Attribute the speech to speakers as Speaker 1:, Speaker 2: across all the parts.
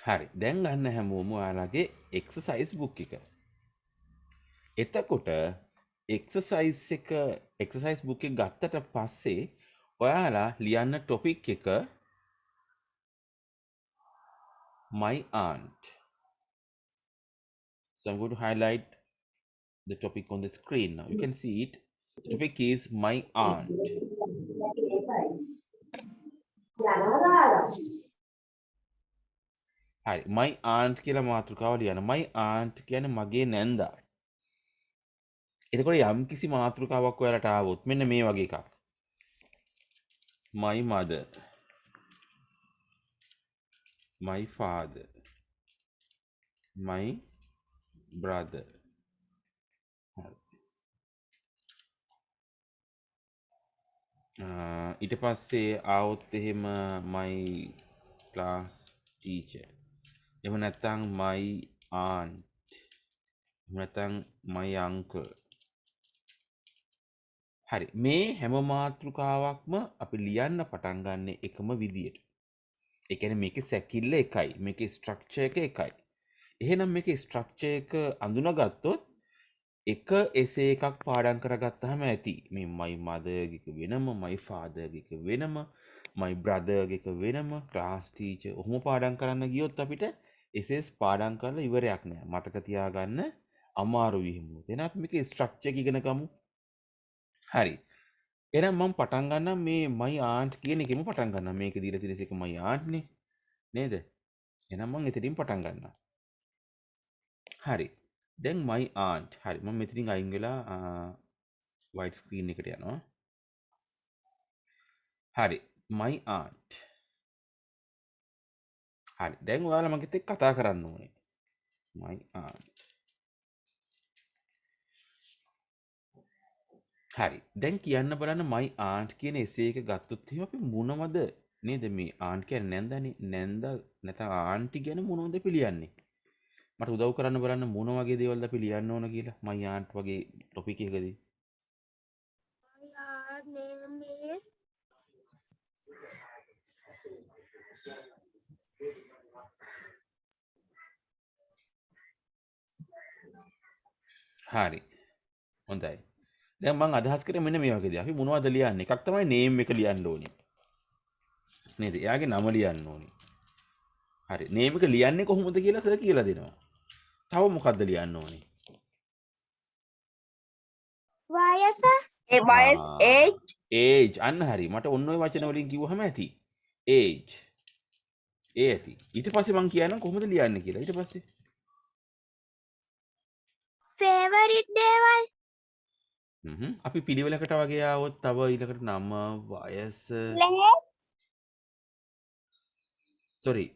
Speaker 1: හරි. දැන් අන්න හැමෝම ඔයාලගේ එක්සර්සයිස් බුක් එක. එතකොට එක්සර්සයිස් බුක් එක ගත්තට පස්සේ ඔයාලා ලියන්න ටොපික් එක my aunt. So I'm going to highlight the topic on the screen now. You can see it. The topic is my aunt. හරි. my aunt කියලා මාතෘකාව ලියන්න. my aunt කියන්නේ මගේ නැන්දා. එතකොට යම් කිසි මාතෘකාවක් ඔයාලට ආවොත් මෙන්න මේ වගේ එකක්. my mother, my father, my brother. හරි. ඊට පස්සේ ආවොත් එහෙම my class teacher. එහෙම නැත්නම් my aunt. එහෙම නැත්නම් my uncle. හරි. මේ හැම මාතෘකාවක්ම අපි ලියන්න පටන් ගන්න එකම විදියට. ඒ කියන්නේ මේකේ සැකිල්ල එකයි. මේකේ ස්ට්‍රක්චර් එක එකයි. එහෙනම් මේකේ ස්ට්‍රක්චර් එක අඳුනගත්තොත් එක එසේ එකක් පාඩම් කරගත්තාම ඇති. මේ my mother එක වෙනම, my father එක වෙනම, my brother එක වෙනම, class teacher ඔහොම පාඩම් කරන්න ගියොත් අපිට එසේස් පාඩම් කරලා ඉවරයක් නෑ. මතක තියාගන්න අමාරුයි එහෙම. එහෙනම් අපි මේකේ ස්ට්‍රක්චර් එක ඉගෙන ගමු. හරි. එහෙනම් මම පටන් ගන්නම් මේ my aunt කියන එකෙම පටන් ගන්නම්. මේක දීලා තියෙන එක my aunt නේ. නේද? එහෙනම් මම එතනින් පටන් ගන්නවා. හරි. දැන් my aunt. හරි. මම මෙතනින් අයින් වෙලා white screen එකට යනවා. හරි. my aunt. හරි. දැන් ඔයාලා මගෙත් එක්ක කතා කරන්න ඕනේ. my aunt. හරි. දැන් කියන්න බලන්න my aunt කියන essay එක ගත්තොත් එහෙම අපි මොනවද නේද මේ aunt කියන්නේ නැන්දානේ. නැන්දා නැත්නම් ආන්ටි ගැන මොනවද අපි ලියන්නේ? මට උදව් කරන්න බලන්න මොන වගේ දේවල්ද අපි ලියන්න ඕන කියලා my aunt වගේ ටොපික් එකකදී.
Speaker 2: name is
Speaker 1: හරි. හොඳයි. දැන් මම අදහස් කරේ මෙන්න මේ වගේ දේ. අපි මොනවද ලියන්නේ? එකක් තමයි name එක ලියන්න ඕනේ. නේද? එයාගේ නම ලියන්න ඕනේ. හරි. name එක ලියන්නේ කොහොමද කියලා සර් කියලා දෙනවා. තව මොකද්ද ලියන්න ඕනේ?
Speaker 2: වයස
Speaker 3: bias age
Speaker 1: age. අන්න හරි. මට ඔන්න ඔය වචන වලින් කිව්වහම ඇති. age. ඒ ඇති. ඊට පස්සේ මම කියන්නම් කොහොමද ලියන්නේ කියලා. ඊට පස්සේ
Speaker 2: favorite දේවල්
Speaker 1: අපි පිළිවෙලකට වගේ ආවොත් තව ඊළඟට නම, වයස, sorry.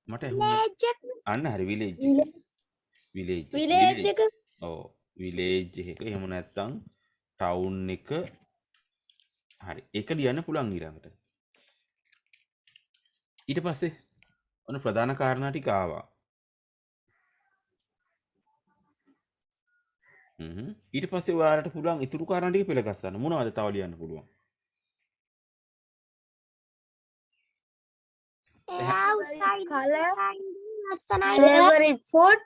Speaker 1: මට ඇහුන්නේ
Speaker 2: village
Speaker 1: අන්න හරි village එක. village.
Speaker 2: village එක
Speaker 1: ඔව්. village එක. එහෙම නැත්නම් town එක. හරි. ඒක ලියන්න පුළුවන් ඊළඟට. ඊට පස්සේ ඔන්න ප්‍රධාන කාරණා ටික ආවා. ඊට පස්සේ ඔයාලට පුළුවන් ඉතුරු කාරණා ටික පෙළ ගස්සන්න. මොනවද තව ලියන්න පුළුවන්?
Speaker 2: outside
Speaker 3: color
Speaker 2: ලස්සනයි
Speaker 3: favorite food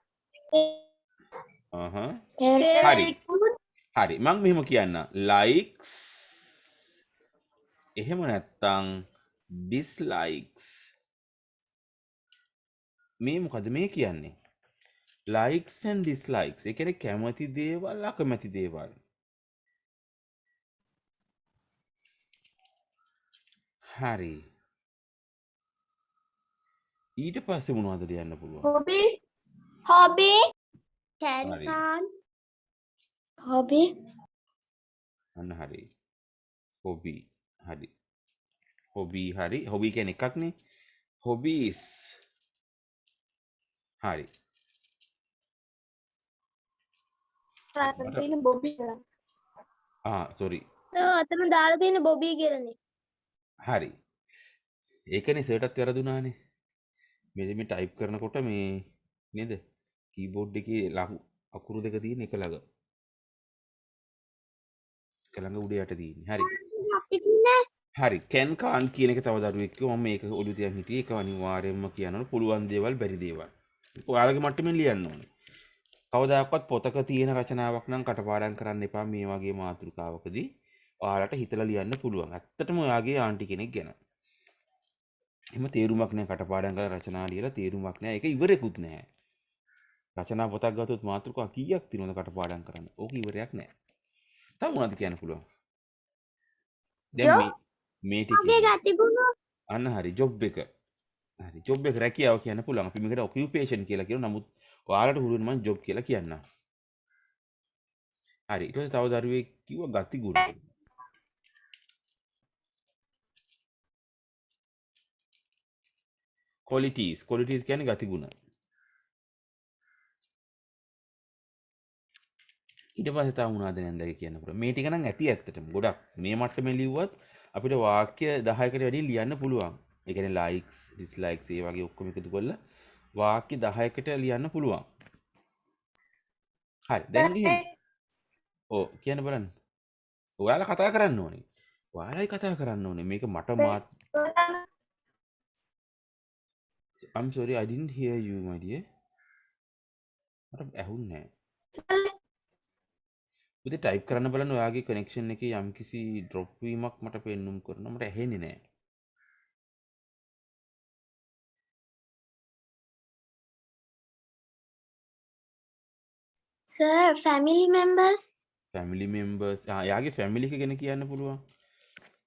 Speaker 1: හරි.
Speaker 3: favorite food
Speaker 1: හරි. මම මෙහෙම කියන්න. likes එහෙම නැත්නම් dislikes. මේ මොකද මේ කියන්නේ? likes and dislikes. ඒ කියන්නේ කැමති දේවල් අකමැති දේවල්. හරි. ඊට පස්සේ මොනවද ලියන්න පුළුවන්?
Speaker 3: hobbies
Speaker 2: hobby carry
Speaker 1: හරි.
Speaker 2: on
Speaker 3: hobby
Speaker 1: අන්න හරි. hobby. හරි. hobby හරි. hobby කියන්නේ එකක්නේ. hobbies. හරි.
Speaker 3: අතන තියෙන බොබි
Speaker 1: sorry.
Speaker 2: අතන දාලා තියෙන බොබී කියලානේ
Speaker 1: හරි. ඒකනේ සර්ටත් වැරදුනානේ. මේ ටයිප් කරනකොට මේ නේද? කීබෝඩ් එකේ ලහු අකුරු දෙක තියෙන එක ළඟ. එක ළඟ උඩ යට තියෙන්නේ. හරි.
Speaker 2: ඉතින්
Speaker 1: හරි කැන් කාන් කියන එක තව දරුවෙක් කිව්වා මම මේක ඔළුව තියන් හිටියේ ඒක අනිවාර්යයෙන්ම කියනවනේ පුළුවන් දේවල් බැරි දේවල්. ඔයාලගේ මට්ටමින් ලියන්න ඕනේ. කවදාකවත් පොතක තියෙන රචනාවක් නම් කටපාඩම් කරන්න එපා මේ වගේ මාතෘකාවකදී. ඔයාලට හිතලා ලියන්න පුළුවන්. ඇත්තටම ඔයාගේ ආන්ටි කෙනෙක් ගැන. එහෙම තේරුමක් නැහැ කටපාඩම් කරලා රචනා ලියලා තේරුමක් නැහැ. ඒක ඉවරෙකුත් නැහැ. රචනා පොතක් ගත්තොත් මාතෘකා කීයක් තියෙනවද කටපාඩම් කරන්න? ඕක ඉවරයක් නැහැ. තව මොනවද කියන්න පුළුවන්? දැන් මේ
Speaker 2: මගේ
Speaker 1: ටිකේ
Speaker 2: ගතිගුණ
Speaker 1: අන්න හරි ජොබ් එක. හරි ජොබ් එක රැකියාව කියන්න පුළුවන්. අපි මේකට ඔකියුපේෂන් කියලා කියනවා. නමුත් ඔයාලට හුරු වෙන මම ජොබ් කියලා කියන්නම්. හරි ඊට පස්සේ තව දරුවෙක් කිව්වා ගතිගුණ. qualities කියන්නේ ගතිගුණ. ඊට පස්සේ තව මොනවද නැන්ද කියන්න පුළුවන්. මේ ටික නම් ඇති ඇත්තටම ගොඩක්. මේ මට්ටමේ ලිව්වත් අපිට වාක්‍ය 10කට වැඩි ලියන්න පුළුවන්. ඒ කියන්නේ likes, dislikes ඒ වගේ ඔක්කොම එකතු කරලා වාක්‍ය 10කට ලියන්න පුළුවන්. හරි දැන් ගිහින් ඔව් කියන්න බලන්න. ඔයාලා කතා කරන්න ඕනේ. ඔයාලයි කතා කරන්න ඕනේ. මේක මට මාත් I'm sorry I didn't hear you my dear. මට ඇහුන්නේ නැහැ. උදේ ටයිප් කරන්න බලන්න ඔයාගේ කනෙක්ෂන් එකේ යම්කිසි ඩ්‍රොප් වීමක් මට පෙන්නුම් කරනවා. මට ඇහෙන්නේ නැහැ.
Speaker 2: sir family members
Speaker 1: family members යාගේ ෆැමිලි එක ගැන කියන්න පුළුවන්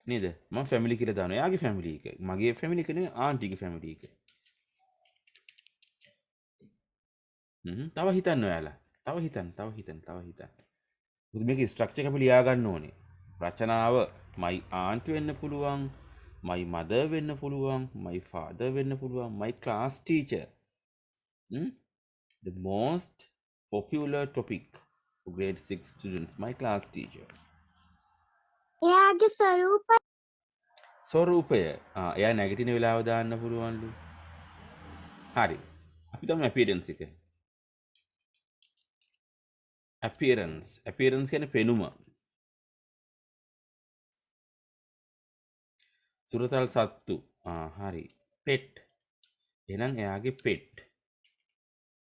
Speaker 1: නේද? මම ෆැමිලි කියලා දානවා. යාගේ ෆැමිලි එක. මගේ ෆැමිලි එක නෙවෙයි ආන්ටිගේ ෆැමිලි එක. තව හිතන්න ඔයාලා. තව හිතන්න. මොකද මේකේ ස්ට්‍රක්චර් එක අපි ලියා ගන්න ඕනේ. රචනාව my aunt වෙන්න පුළුවන්, my mother වෙන්න පුළුවන්, my father වෙන්න පුළුවන්, my class teacher. The most popular topic for grade 6 students, my class teacher.
Speaker 2: එයාගේ ස්වරූපය
Speaker 1: ස්වරූපය එයා නැගිටින වෙලාව දාන්න පුළුවන්ලු. හරි. අපි තමයි appearance එක. appearance කියන්නේ පෙනුම. සුරතල් සත්තු. හරි. pet. එහෙනම් එයාගේ pet.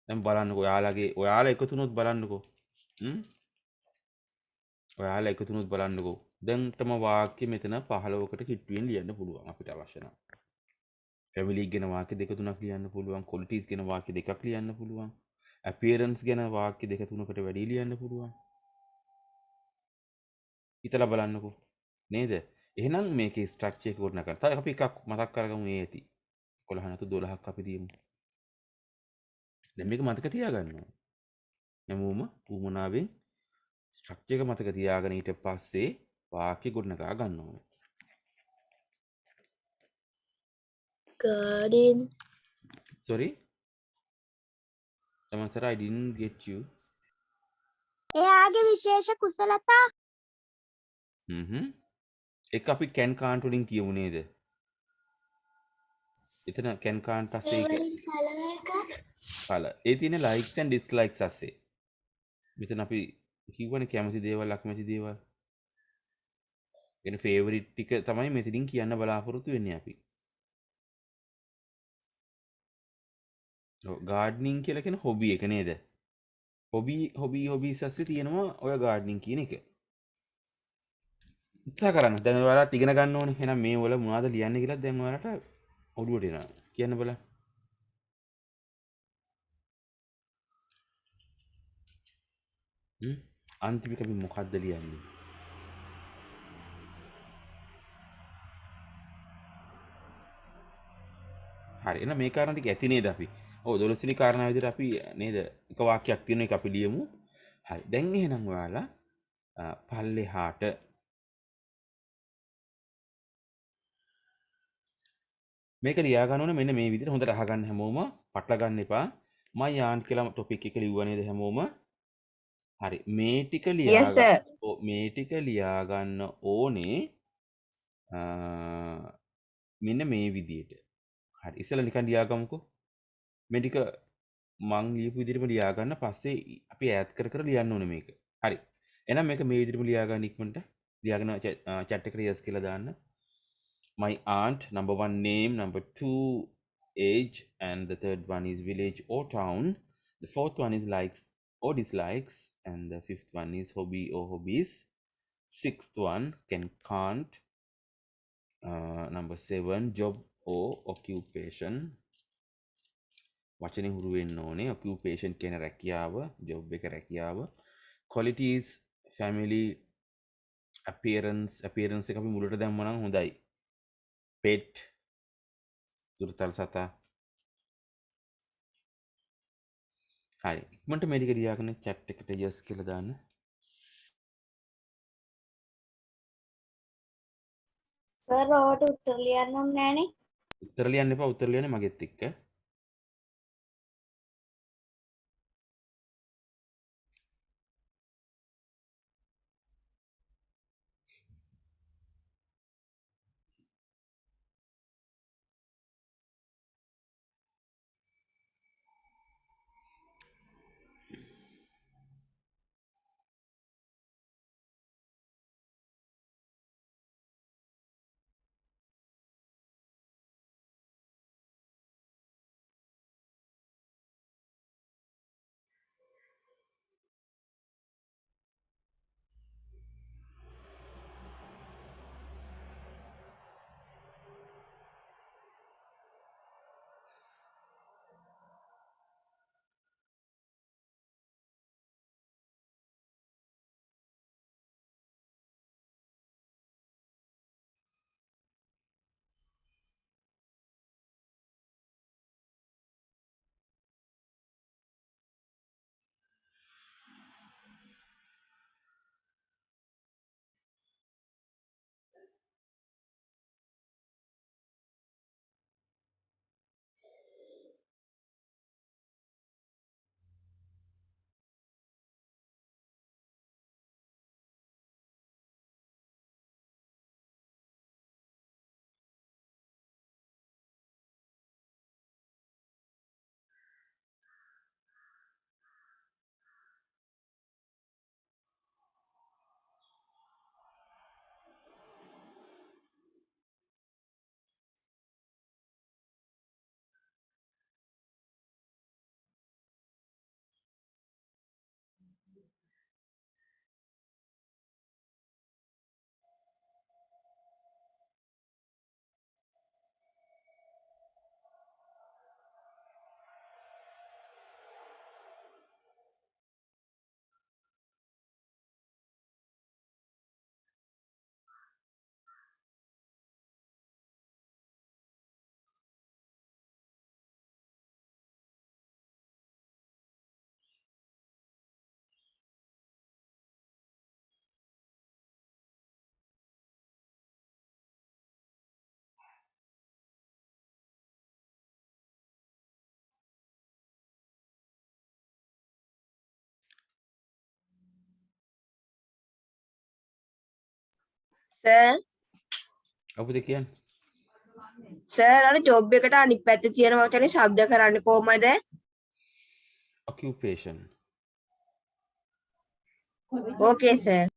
Speaker 1: දැන් බලන්නකෝ ඔයාලා එකතු වුණොත් බලන්නකෝ. ඔයාලා එකතු වුණොත් බලන්නකෝ. දැන් තම වාක්‍ය මෙතන 15කට කිට්ටුවෙන් ලියන්න පුළුවන් අපිට අවශ්‍ය නම්. family ගැන වාක්‍ය දෙක තුනක් ලියන්න පුළුවන්. qualities ගැන වාක්‍ය දෙකක් ලියන්න පුළුවන්. appearance ගැන වාක්‍ය දෙක තුනකට වැඩි ලියන්න පුළුවන්. හිතලා බලන්නකෝ. නේද? එහෙනම් මේකේ ස්ට්‍රක්චර් එක ගොඩනගන්න. තව අපි එකක් මතක් කරගමු මේ ඇති. 11 නැතු 12ක් අපි දියමු. දැන් මේක මතක තියාගන්න ඕනේ. හැමෝම උමනාවෙන් ස්ට්‍රක්චර් එක මතක තියාගෙන ඊට පස්සේ වාක්‍ය ගොඩනගා ගන්න ඕනේ.
Speaker 2: garden
Speaker 1: Sorry? Sir, I didn't get you.
Speaker 2: එයාගේ විශේෂ කුසලතා
Speaker 1: එක අපි can can't වලින් කියමු නේද? එතන can can't අස්සේ කල. ඒ තියෙන likes and dislikes අස්සේ. මෙතන අපි කිව්වනේ කැමති දේවල් අකමැති දේවල්. එන favorite ටික තමයි මෙතනින් කියන්න බලාපොරොත්තු වෙන්නේ අපි. gardening කියලා කියන hobby එක නේද? hobbies අස්සේ තියෙනවා ඔය gardening කියන එක. උත්සාහ කරන්න. දැන් ඔයාලා ඉගෙන ගන්න ඕනේ. එහෙනම් මේ වල මොනවද ලියන්නේ කියලා දැන් ඔයාලට ඔළුවට එනවා. කියන්න බලන්න. අන්තිමට අපි මොකද්ද ලියන්නේ? හරි. එහෙනම් මේ කාරණා ටික ඇති නේද අපි? ඔව් 12 වෙනි කාරණාව විදිහට අපි නේද එක වාක්‍යයක් තියෙන එක අපි ලියමු. හරි. දැන් එහෙනම් ඔයාලා පල්ලෙහාට මේක ලියා ගන්න ඕනේ මෙන්න මේ විදිහට හොඳට අහගන්න හැමෝම පටල ගන්න එපා. මම යාන් කියලා ટોපික් එක ලිව්වා නේද හැමෝම? හරි. මේ ටික ලියා ගන්න ඕනේ මෙන්න මේ විදිහට. හරි. ඉස්සෙල්ලා නිකන් ලියා ගමුකෝ. මේ ටික මං ලියපු විදිහටම ලියා ගන්න පස්සේ අපි ඈඩ් කර ලියන්න ඕනේ මේක. හරි. එහෙනම් මේක මේ විදිහටම ලියා ගන්න ඉක්මනට ලියාගෙන chat එකට yes කියලා දාන්න. My aunt, number one name, number two age, and the third one is village or town. The fourth one is likes or dislikes, and the fifth one is hobby or hobbies. Sixth one can't. Number seven, job or occupation. වචනේ හුරු වෙන්න ඕනේ. Occupation කියන රැකියාව, job එක රැකියාව. Qualities, family, appearance එක අපි මුලට දැම්ම නම් හොඳයි. Pet, සුරතල් සතා. හරි. ඉක්මනට මේ ටික ලියාගෙන chat එකට yes කියලා දාන්න.
Speaker 3: සර් ඔයාට උත්තර ලියන්න ඕනේ නෑනේ.
Speaker 1: උත්තර ලියන්න එපා. උත්තර ලියන්නේ මගෙත් එක්ක.
Speaker 3: සර්
Speaker 1: අපුද කියන්නේ?
Speaker 3: සර් අර ජොබ් එකට අනිත් පැත්තේ තියෙන වචනේ ශබ්ද කරන්නේ කොහමද?
Speaker 1: Occupation.
Speaker 3: ඕකේ සර්.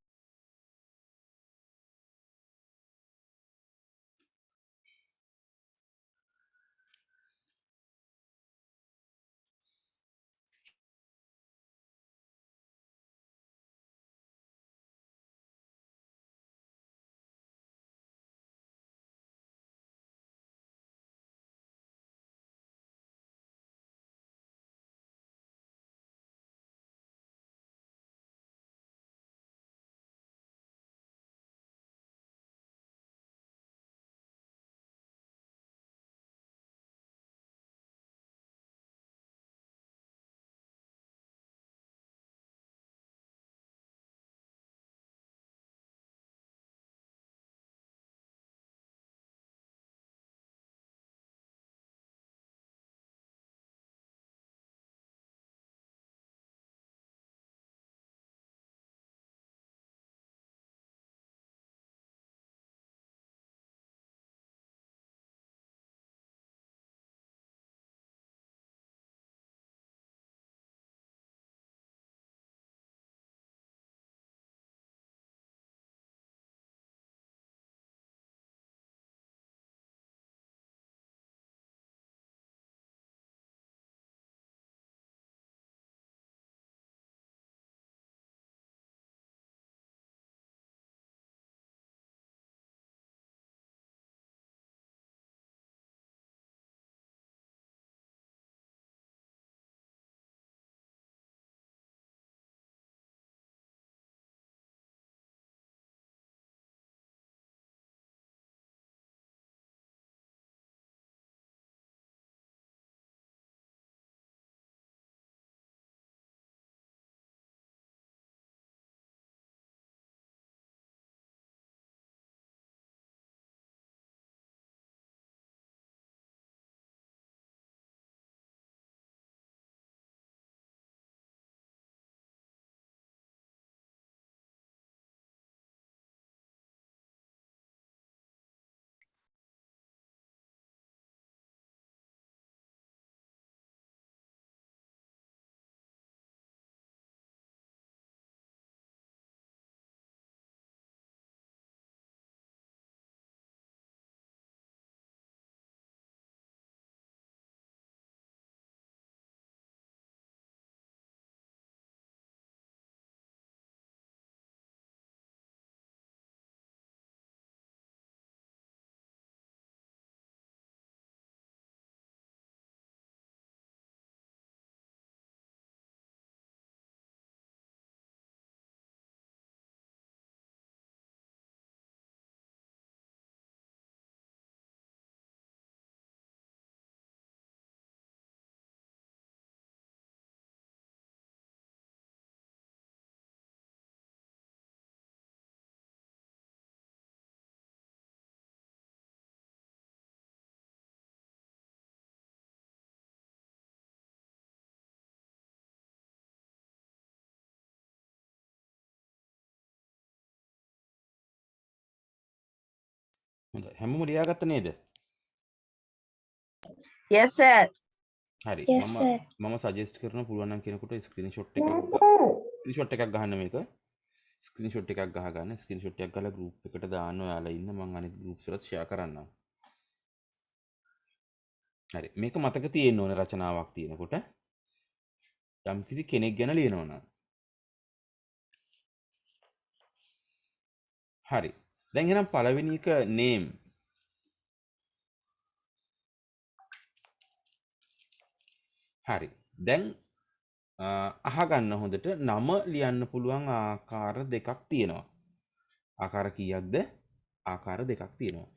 Speaker 1: හොඳයි. හැමෝම ලියාගත්ත නේද?
Speaker 3: yes sir.
Speaker 1: හරි.
Speaker 2: Yes,
Speaker 1: මම
Speaker 2: sir.
Speaker 1: මම සජෙස්ට් කරන පුළුවන් නම් කෙනෙකුට ස්ක්‍රීන්ෂොට් එකක් ගහන්න මේක. ස්ක්‍රීන්ෂොට් එකක් ගහගන්න. ස්ක්‍රීන්ෂොට් එකක් ගහලා ගෲප් එකට දාන්න ඔයාලා ඉන්න. මම අනිත් ගෲප්ස් වලත් ෂෙයා කරන්නම්. හරි. මේක මතක තියෙන්න ඕනේ රචනාවක් තියෙනකොට. යම්කිසි කෙනෙක් ගැන ලියනවා නම්. හරි. දැන් එහෙනම් පළවෙනි එක name. හරි. දැන් අහගන්න හොඳට නම ලියන්න පුළුවන් ආකාර දෙකක් තියෙනවා. ආකාර කීයක්ද? ආකාර දෙකක් තියෙනවා.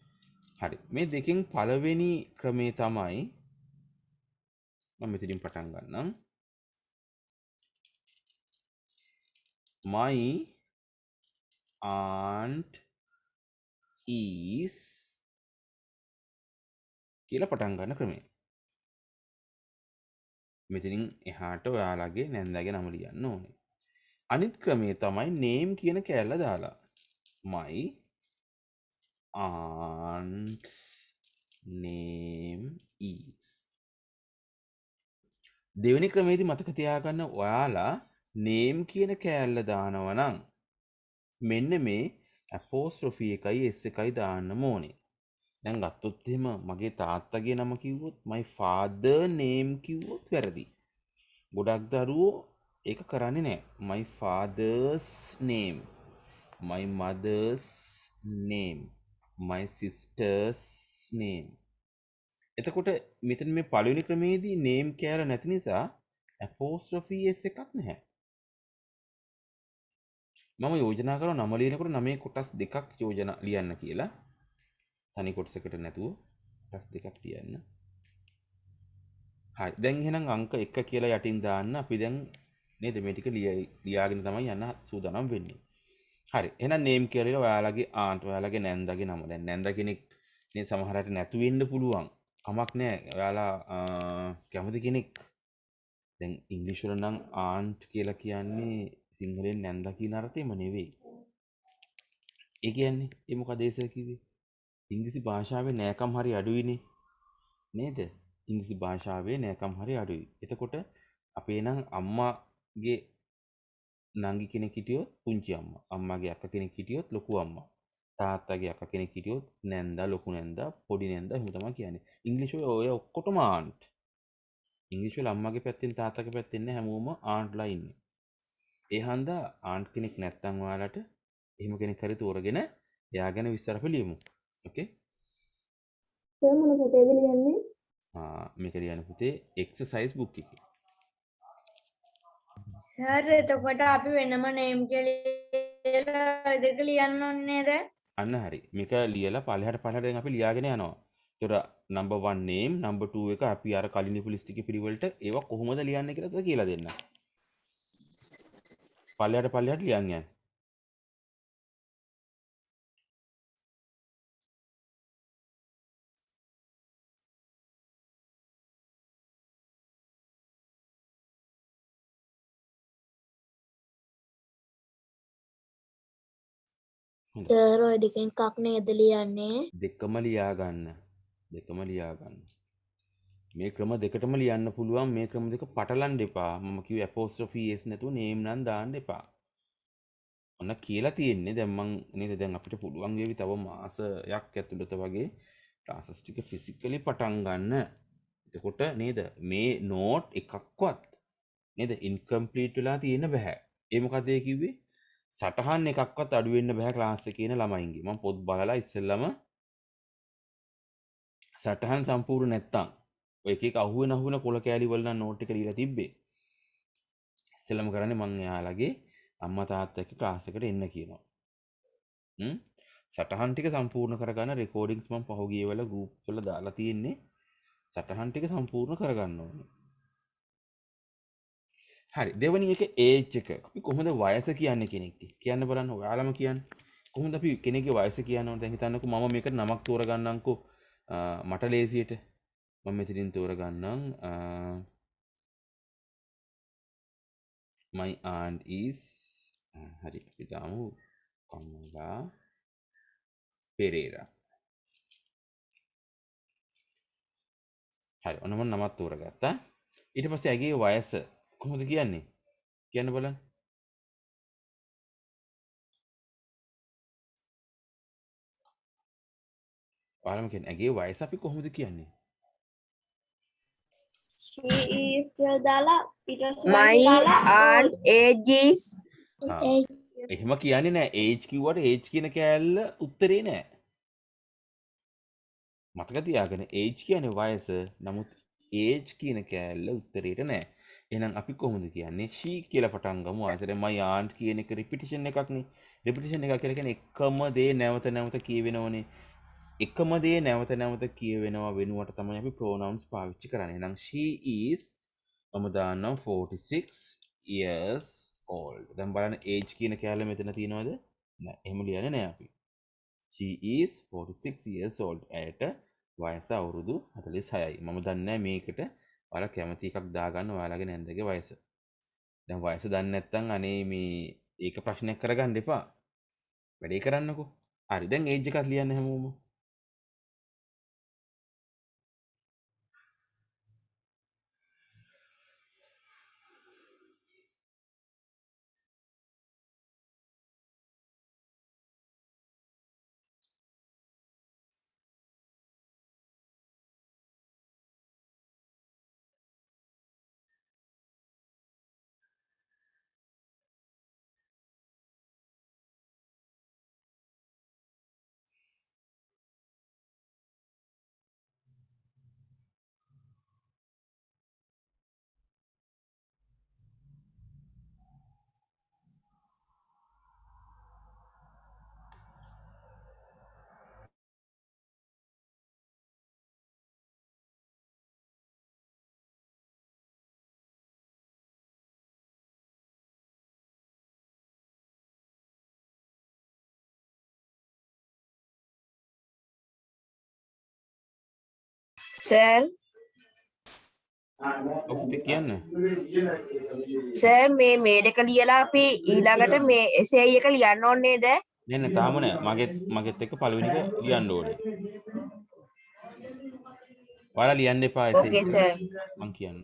Speaker 1: හරි. මේ දෙකෙන් පළවෙනි ක්‍රමේ තමයි මම මෙතනින් පටන් ගන්නම්. My aunt is කියලා පටන් ගන්න ක්‍රමය. මෙතනින් එහාට ඔයාලගේ නැන්දාගේ නම ලියන්න ඕනේ. අනිත් ක්‍රමේ තමයි name කියන කෑල්ල දාලා. My aunt's name is. දෙවෙනි ක්‍රමේදී මතක තියාගන්න ඔයාලා name කියන කෑල්ල දානවා නම් මෙන්න මේ apostrophe එකයි s එකයි දාන්න ඕනේ. දැන් ගත්තොත් එහෙම මගේ තාත්තගේ නම කිව්වොත් my father name කිව්වොත් වැරදි. ගොඩක් දරුවෝ ඒක කරන්නේ නැහැ. my father's name, my mother's name, my sister's name. එතකොට මෙතන මේ පළවෙනි ක්‍රමේදී name කියලා නැති නිසා apostrophe s එකක් නැහැ. මම යෝජනා කරනවා නම ලියනකොට නමේ කොටස් දෙකක් යෝජනා ලියන්න කියලා. තනි කොටසකට නැතුව කොටස් දෙකක් ලියන්න. හරි. දැන් එහෙනම් අංක 1 කියලා යටින් දාන්න. අපි දැන් නේද මේ ටික ලියාගෙන තමයි යන්න සූදානම් වෙන්නේ. හරි. එහෙනම් name කියලා ඔයාලගේ aunt ඔයාලගේ නැන්දාගේ නම. දැන් නැන්දා කෙනෙක් නේ සමහරට නැතු වෙන්න පුළුවන්. කමක් නැහැ. ඔයාලා කැමති කෙනෙක් දැන් ඉංග්‍රීසි වල නම් aunt කියලා කියන්නේ සිංහලෙන් නැන්දා කියන අර්ථෙම නෙවෙයි. ඒ කියන්නේ ඒ මොකද ඒ සර් කිව්වේ? ඉංග්‍රීසි භාෂාවේ නෑකම් හරි අඩුයිනේ. නේද? ඉංග්‍රීසි භාෂාවේ නෑකම් හරි අඩුයි. එතකොට අපේ නම් අම්මාගේ නංගි කෙනෙක් හිටියොත් පුංචි අම්මා. අම්මාගේ අක්කා කෙනෙක් හිටියොත් ලොකු අම්මා. තාත්තාගේ අක්කා කෙනෙක් හිටියොත් නැන්දා, ලොකු නැන්දා, පොඩි නැන්දා එහෙම තමයි කියන්නේ. ඉංග්‍රීසි වල ඔය ඔක්කොටම aunt. ඉංග්‍රීසි වල අම්මාගේ පැත්තෙන් තාත්තාගේ පැත්තෙන් හැමෝම auntලා ඉන්නේ. ඒ හන්දා aunt කෙනෙක් නැත්තම් ඔයාලට එහෙම කෙනෙක් හරි තෝරගෙන එයා ගැන විස්තර අපි ලියමු. ඕකේ?
Speaker 2: සර් මොන පොතේද ලියන්නේ?
Speaker 1: මේක ලියන්න පුතේ එක්සර්සයිස් බුක් එකේ.
Speaker 2: සර් එතකොට අපි වෙනම නේම් කියලා දෙක ලියන්න ඕනේ නේද?
Speaker 1: අන්න හරි. මේක ලියලා පළහැට දැන් අපි ලියාගෙන යනවා. ඒතර number 1 name, number 2 එක අපි අර කලින් ලියපු ලිස්ට් එකේ පිළිවෙලට ඒවා කොහොමද ලියන්නේ කියලාද කියලා දෙන්න. පළහැට ලියන් යන්න.
Speaker 2: සර් ඔය දෙකෙන් එකක් නේද ලියන්නේ?
Speaker 1: දෙකම ලියා ගන්න. මේ ක්‍රම දෙකටම ලියන්න පුළුවන්. මේ ක්‍රම දෙක පටලන්න එපා. මම කිව්වේ apostrophe s නැතුව name නම් දාන්න එපා. ඔන්න කියලා තියෙන්නේ. දැන් මං නේද දැන් අපිට පුළුවන් වේවි තව මාසයක් ඇතුළත වගේ ක්ලාසස් ටික ෆිසිකලි පටන් ගන්න. එතකොට නේද මේ නෝට් එකක්වත් නේද ඉන්කම්ප්ලීට් වෙලා තියෙන්න බෑ. ඒ මොකද ඒ කිව්වේ? සටහන් එකක්වත් අඩු වෙන්න බෑ ක්ලාස් එකේ ඉන්න ළමයින්ගේ. මම පොත් බලලා ඉස්සෙල්ලම සටහන් සම්පූර්ණ නැත්තම් ඔය එක එක අහුවෙන කොළ කෑලි වල නම් නෝට් එක ලියලා තිබ්බේ. ඉස්සෙල්ලම කරන්නේ මං එයාලගේ අම්මා තාත්තා එක්ක ක්ලාස් එකට එන්න කියනවා. සටහන් ටික සම්පූර්ණ කරගන්න රෙකෝඩින්ග්ස් මම පහුගිය වෙලාව ගෲප් වල දාලා තියෙන්නේ. සටහන් ටික සම්පූර්ණ කරගන්න ඕනේ. හරි. දෙවෙනි එක ඒජ් එක. අපි කොහොමද වයස කියන්නේ කෙනෙක්ගේ? කියන්න බලන්න ඔයාලම කියන්න. කොහොමද අපි කෙනෙක්ගේ වයස කියන්න ඕනේ? දැන් හිතන්නකෝ මම මේකට නමක් තෝරගන්නම්කෝ මට ලේසියට. මම මෙතනින් තෝරගන්නම් my aunt is හරි අපි දාමු කමලා පෙරේරා. හරි ඔන්න මම නමක් තෝරගත්තා. ඊට පස්සේ ඇගේ වයස කොහොමද කියන්නේ? කියන්න බලන්න. ඔයාලම කියන්න ඇගේ වයස අපි කොහොමද කියන්නේ?
Speaker 2: she is කියලා දාලා ඊට පස්සේ
Speaker 3: My
Speaker 2: වයස දාලා
Speaker 3: aunt age is
Speaker 1: ආ එහෙම කියන්නේ නෑ. age කිව්වට age කියන කෑල්ල උත්තරේ නෑ. මතක තියාගන්න age කියන්නේ වයස. නමුත් age කියන කෑල්ල උත්තරේට නෑ. එහෙනම් අපි කොහොමද කියන්නේ? she කියලා පටන් ගමු. ආයෙත් my aunt කියන එක repetition එකක්නේ. repetition එක කියලා කියන්නේ එකම දේ නැවත නැවත කියවෙනවනේ. එකම දේ නැවත නැවත කියවෙනවා වෙනුවට තමයි අපි pronouns පාවිච්චි කරන්නේ. එහෙනම් she is මම දාන්නම් 46 years old. දැන් බලන්න age කියන කෑල්ල මෙතන තියෙනවද? නෑ. එහෙම ලියන්නේ නෑ අපි. She is 46 years old. ඇයට වයස අවුරුදු 46යි. මම දන්නේ මේකට ඔයාලා කැමති එකක් දාගන්න ඔයාලගේ නැන්දගේ වයස. දැන් වයස දන්නේ නැත්නම් අනේ මේ ඒක ප්‍රශ්නයක් කරගන්න එපා. වැඩේ කරන්නකෝ. හරි දැන් ඒජ් එකක් ලියන්න හැමෝම.
Speaker 3: sir
Speaker 1: ඔක්ට කියන්න.
Speaker 3: sir මේ දෙක ලියලා අපි ඊළඟට මේ essay එක ලියන්න ඕනේ නේද?
Speaker 1: නෑ තාම නෑ. මගෙත් එක්ක පළවෙනි එක ලියන්න ඕනේ. ඔයාලා ලියන්න එපා essay
Speaker 3: Okay
Speaker 1: එක.
Speaker 3: sir.
Speaker 1: මං කියන්න.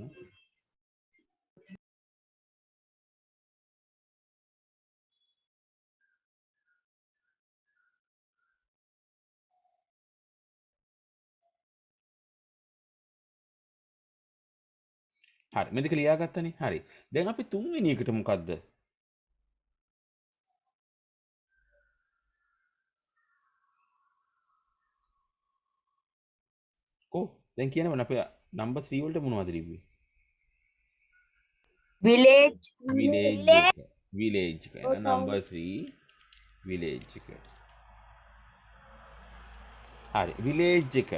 Speaker 1: හරි මේ දෙක ලියාගත්තනේ. හරි. දැන් අපි තුන්වෙනි එකට මොකද්ද? කො දැන් කියනවනේ අපේ නම්බර් 3 වලට මොනවද ලිව්වේ?
Speaker 3: village
Speaker 1: village එක. village එක. එහෙනම් නම්බර් 3 village එක. හරි village එක.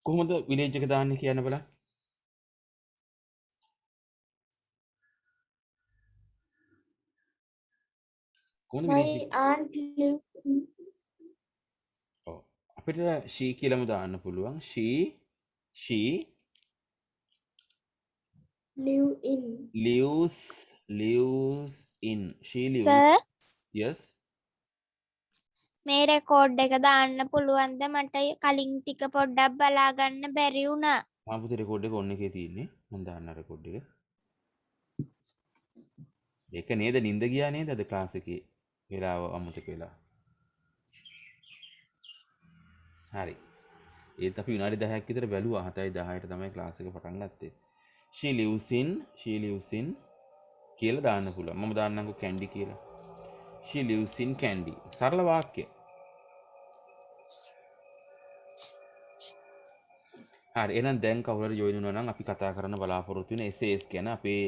Speaker 1: කොහොමද village එක දාන්නේ කියන්න බලන්න. කොහොමද
Speaker 2: my
Speaker 1: village එක?
Speaker 2: aunt live
Speaker 1: ඔව්. අපිට she කියලාම දාන්න පුළුවන්. she
Speaker 2: live in
Speaker 1: lives in she lives
Speaker 4: sir
Speaker 1: yes
Speaker 4: මේ රෙකෝඩ් එක දාන්න පුළුවන්ද මට කලින් ටික පොඩ්ඩක් බලා ගන්න බැරි වුණා.
Speaker 1: මම පුතේ රෙකෝඩ් එක ඔන්න එකේ තියෙන්නේ. මම දාන්න රෙකෝඩ් එක. ඒක නේද නින්ද ගියා නේද අද ක්ලාස් එකේ වෙලාව අමතක වෙලා. හරි. ඒත් අපි විනාඩි 10ක් විතර බැලුවා. 7:10ට තමයි ක්ලාස් එක පටන් ගත්තේ. she lives in කියලා දාන්න පුළුවන්. මම දාන්නම්කෝ candy කියලා. she lives in candy. සරල වාක්‍ය. හරි එහෙනම් දැන් කවුරු හරි ජොයින් වෙනවා නම් අපි කතා කරන්න බලාපොරොත්තු වෙන essays ගැන අපේ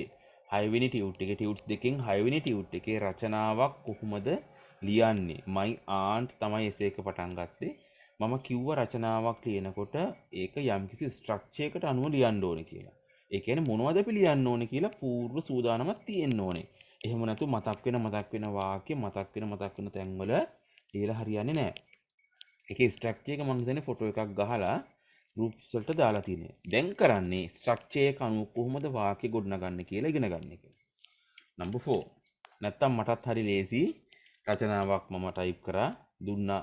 Speaker 1: 6 වෙනි ටියුට් එකේ ටියුට්ස් දෙකෙන් 6 වෙනි ටියුට් එකේ රචනාවක් කොහොමද ලියන්නේ? my aunt තමයි essay එක පටන් ගත්තේ. මම කිව්ව රචනාවක් ලියනකොට ඒක යම්කිසි ස්ට්‍රක්චර් එකකට අනුව ලියන්න ඕනේ කියලා. ඒ කියන්නේ මොනවද අපි ලියන්න ඕනේ කියලා පූර්ව සූදානමක් තියෙන්න ඕනේ. එහෙම නැතු මතක් වෙන වාක්‍ය මතක් වෙන තැන්වල ලියලා හරියන්නේ නැහැ. ඒකේ ස්ට්‍රක්චර් එක මම හිතන්නේ ෆොටෝ එකක් ගහලා groups වලට දාලා තියෙනවා. දැන් කරන්නේ ස්ට්‍රක්චර් එක අනුව කොහොමද වාක්‍ය ගොඩනගන්නේ කියලා ඉගෙන ගන්න එක. number 4. නැත්තම් මටත් හරි ලේසි රචනාවක් මම ටයිප් කරා දුන්නා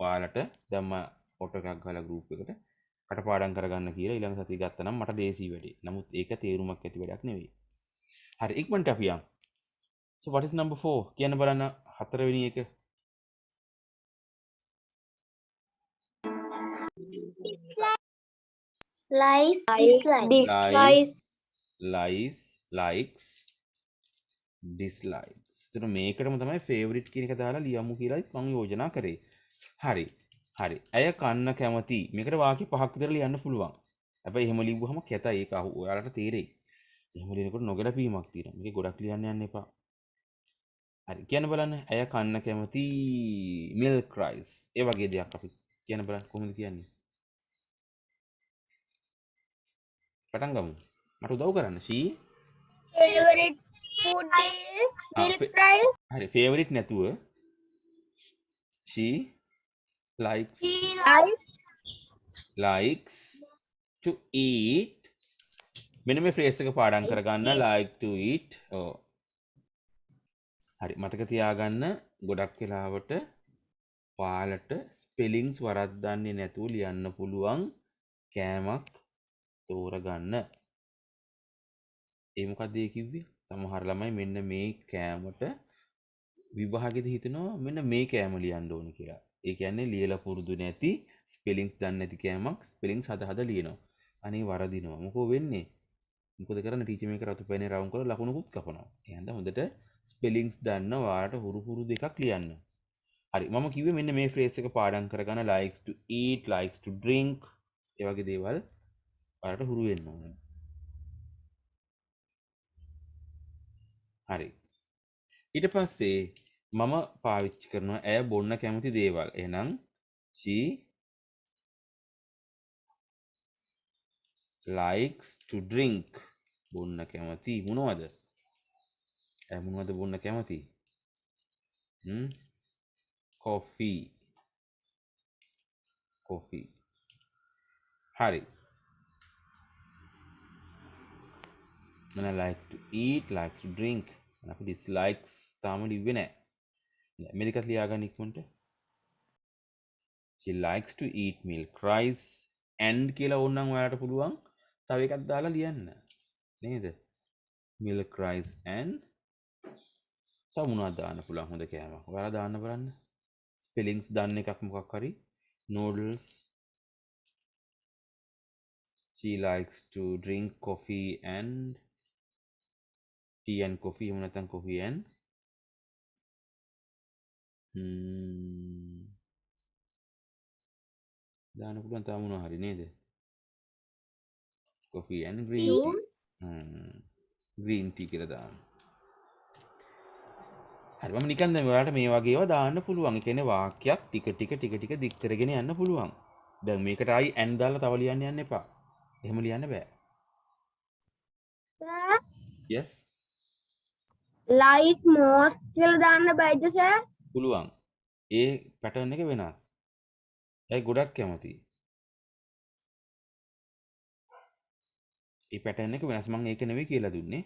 Speaker 1: ඔයාලට දැම්ම ෆොටෝ එකක් ගහලා group එකට කටපාඩම් කරගන්න කියලා ඊළඟ සතිය ගත්තා නම් මට ලේසි වැඩි. නමුත් ඒක තේරුමක් ඇති වැඩක් නෙවෙයි. හරි ඉක්මනට අපි යමු. So what is number 4? කියන්න බලන්න හතරවෙනි එක.
Speaker 4: lies dislike
Speaker 1: likes dislikes. එතන මේකටම තමයි favorite කියන එක දාලා ලියමු කියලායි මම යෝජනා කරේ. හරි. හරි. ඇය කන්න කැමති. මේකට වාක්‍ය පහක් විතර ලියන්න පුළුවන්. හැබැයි එහෙම ලිව්වහම කැතයි ඒක ඔයාලට තේරෙයි. එහෙම ලියනකොට නොගැලපීමක් තියෙනවා. මේක ගොඩක් ලියන්න යන්න එපා. හරි. කියන්න බලන්න. ඇය කන්න කැමති milk rice. ඒ වගේ දෙයක් අපි කියන්න බලන්න කොහොමද කියන්නේ? පටන් ගමු. මට උදව් කරන්න. she
Speaker 4: favorite food is milk rice
Speaker 1: හරි favorite නැතුව she likes likes to eat මෙන්න මේ phrase එක පාඩම් කරගන්න like to eat හරි මතක තියාගන්න ගොඩක් වෙලාවට ඔයාලට ස්පෙලිංස් වරද්දන්නේ නැතුව ලියන්න පුළුවන් කෑමක් තෝරගන්න ඒ මොකක්ද ඒ කිව්වේ සමහර ළමයි මෙන්න මේ කෑමට විභාගෙදි හිතනවා මෙන්න මේ කෑම ලියන්න ඕනේ කියලා. ඒ කියන්නේ ලියලා පුරුදු නැති ස්පෙලිංස් දන්නේ නැති කෑමක් ස්පෙලිංස් හද ලියනවා. අනේ වරදිනවා. මොකෝ වෙන්නේ? මොකද කරන්නේ ටීචර් මේක රතු පෙනේ රවුම් කරලා ලකුණුකුත් කපනවා. එහෙනම් හොඳට ස්පෙලිංස් දන්න ඔයාලට හුරු දෙකක් ලියන්න. හරි මම කිව්වේ මෙන්න මේ ෆ්‍රේස් එක පාඩම් කරගන්න likes to eat likes to drink ඒ වගේ දේවල් ඔයාලට හුරු වෙන්න ඕනේ. හරි. ඊට පස්සේ මම පාවිච්චි කරනවා ඇය බොන්න කැමති දේවල්. එහෙනම් she likes to drink. බොන්න කැමති මොනවද? ඇය මොනවද බොන්න කැමති? coffee. හරි. මම like to eat likes to drink. අපි dislikes තාම ලිව්වේ නැහැ. මේකත් ලියාගන්න ඉක්මනට. she likes to eat milk rice and කියලා ඕනනම් ඔයාලට පුළුවන් තව එකක් දාලා ලියන්න. නේද? milk rice and තව මොනවද දාන්න පුළුවන් හොඳ කෑමක්. ඔයාලා දාන්න බලන්න. ස්පෙලිංස් දන්න එකක් මොකක් හරි. noodles. she likes to drink coffee and tea and coffee එහෙම නැත්නම් coffee and දාන්න පුළුවන් තව මොනවා හරි නේද? coffee and green tea. green tea කියලා දාන්න. හරි මම නිකන් දැන් ඔයාලට මේ වගේ ඒවා දාන්න පුළුවන්. ඒ කියන්නේ වාක්‍යයක් ටික ටික දික් කරගෙන යන්න පුළුවන්. දැන් මේකට ආයි and දාලා තව ලියන්න යන්න එපා. එහෙම ලියන්න බෑ. yes
Speaker 4: like most කියලා දාන්න බෑද සර්
Speaker 1: පුළුවන්. ඒ පැටර්න් එක වෙනස්. ඒ ගොඩක් කැමතියි. ඒ පැටර්න් එක වෙනස්. මම ඒක නෙවෙයි කියලා දුන්නේ.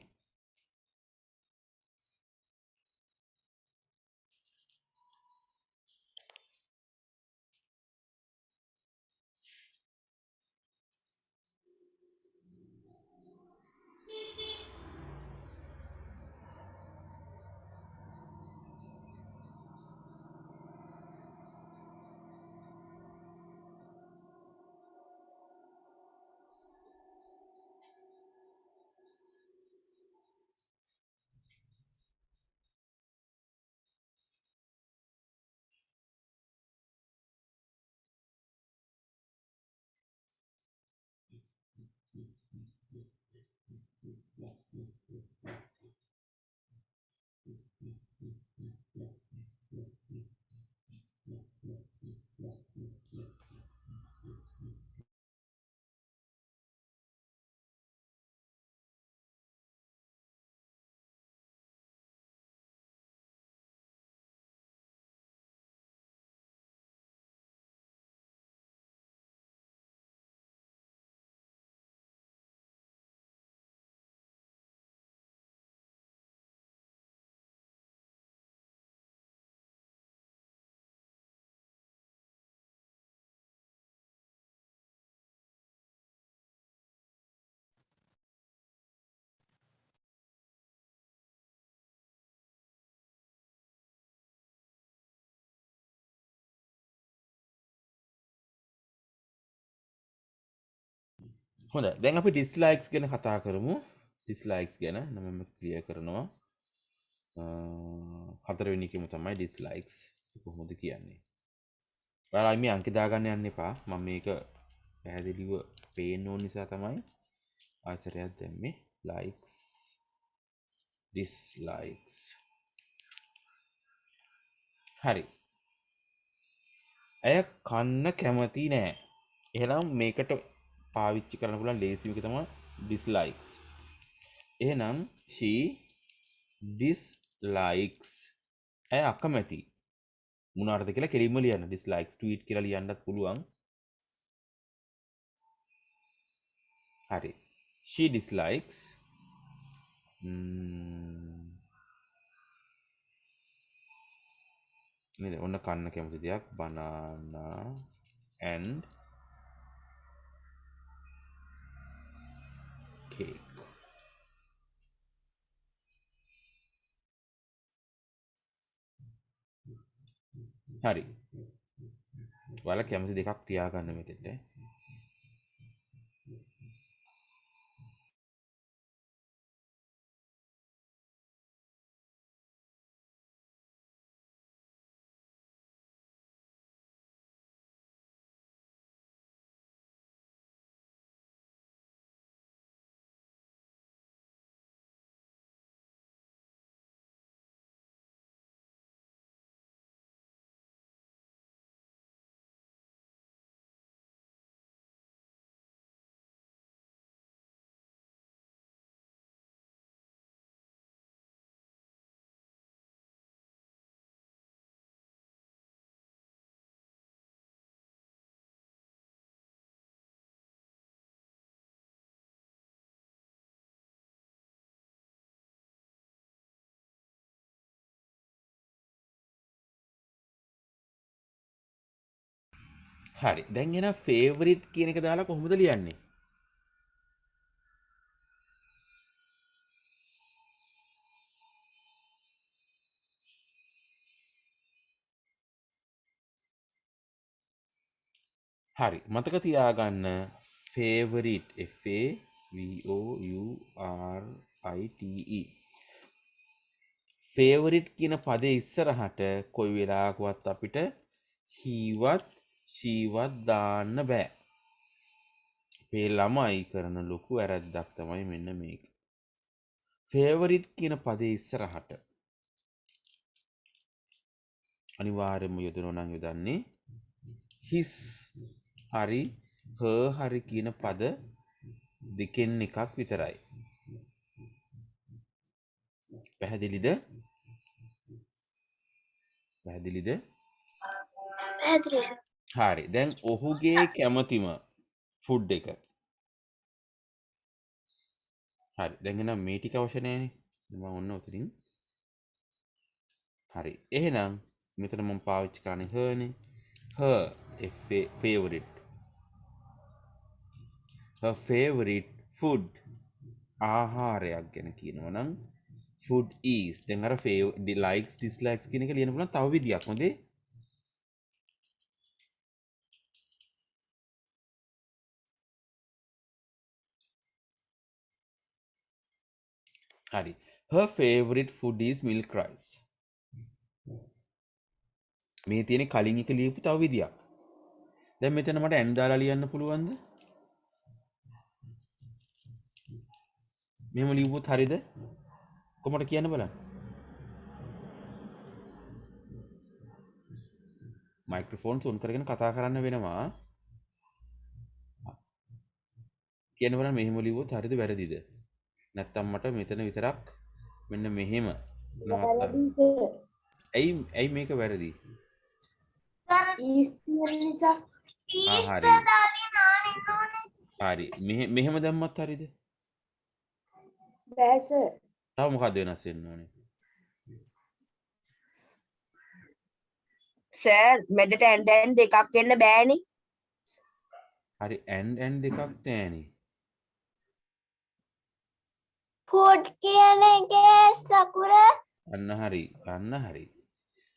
Speaker 1: හොඳයි. දැන් අපි dislikes ගැන කතා කරමු. dislikes ගැන මම ක්ලියර් කරනවා. හතරවෙනි එකම තමයි dislikes. කොහොමද කියන්නේ? ඔයාලා මේ අංක දාගන්න යන්න එපා. මම මේක පැහැදිලිව පේන්න ඕන නිසා තමයි ආයතරයක් දැම්මේ. likes dislikes. හරි. ඇය කන්න කැමති නෑ. එහෙනම් මේකට පාවිච්චි කරන්න පුළුවන් ලේසිම එක තමයි dislikes. එහෙනම් she dislikes. ඇය අකමැති. මොනවාටද කියලා කෙලින්ම ලියන්න. dislikes tweet කියලා ලියන්නත් පුළුවන්. හරි. she dislikes නේද? ඔන්න කන්න කැමති දෙයක් banana and cake. හරි. ඔයාලා කැමති දෙකක් තියාගන්න මෙතෙන්ට. හරි. දැන් එහෙනම් ෆේවරිට් කියන එක දාලා කොහොමද ලියන්නේ? හරි. මතක තියාගන්න favourite F A V O U R I T E. Favourite කියන පදේ ඉස්සරහට කොයි වෙලාවකවත් අපිට he-වත් she-වත් දාන්න බෑ. අපේ ළමයි කරන ලොකු වැරැද්දක් තමයි මෙන්න මේක. ෆේවරිට් කියන පදේ ඉස්සරහට අනිවාර්යයෙන්ම යොදනවා නම් යොදන්නේ his හරි her හරි කියන පද දෙකෙන් එකක් විතරයි. පැහැදිලිද? පැහැදිලිද?
Speaker 3: පැහැදිලි සර්.
Speaker 1: හරි. දැන් ඔහුගේ කැමතිම ෆුඩ් එක. හරි. දැන් එහෙනම් මේ ටික අවශ්‍ය නැහැනේ. මම ඔන්න උතරින්. හරි. එහෙනම් මෙතන මම පාවිච්චි කරන්නේ her නේ. her favorite. her favorite food ආහාරයක් ගැන කියනවා නම් food is. දැන් අර likes dislikes කියන එක ලියන්න පුළුවන් තව විදියක්. මොකද හරි. her favorite food is milk rice. මේ තියෙන කලින් එක ලියපු තව විදියක්. දැන් මෙතන මට and දාලා ලියන්න පුළුවන්ද? මෙහෙම ලියුවොත් හරියද? කොහොමද කියන්න බලන්න. මයික්‍රොෆෝන් ඔන් කරගෙන කතා කරන්න වෙනවා. කියන්න බලන්න මෙහෙම ලියුවොත් හරියද වැරදිද? නැත්තම් මට මෙතන විතරක් මෙන්න මෙහෙම නවත්තන්න. ඇයි මේක වැරදි?
Speaker 2: නිසා
Speaker 1: හරි. මෙහෙම දැම්මත් හරියද?
Speaker 2: බෑ සර්.
Speaker 1: තව මොකක්ද වෙනස් වෙන්න ඕනේ?
Speaker 3: සර් මැදට and දෙකක් එන්න බෑනේ.
Speaker 1: හරි and දෙකක් නෑනේ.
Speaker 4: ෆුඩ් කියන එකේ සකුර
Speaker 1: අන්න හරි.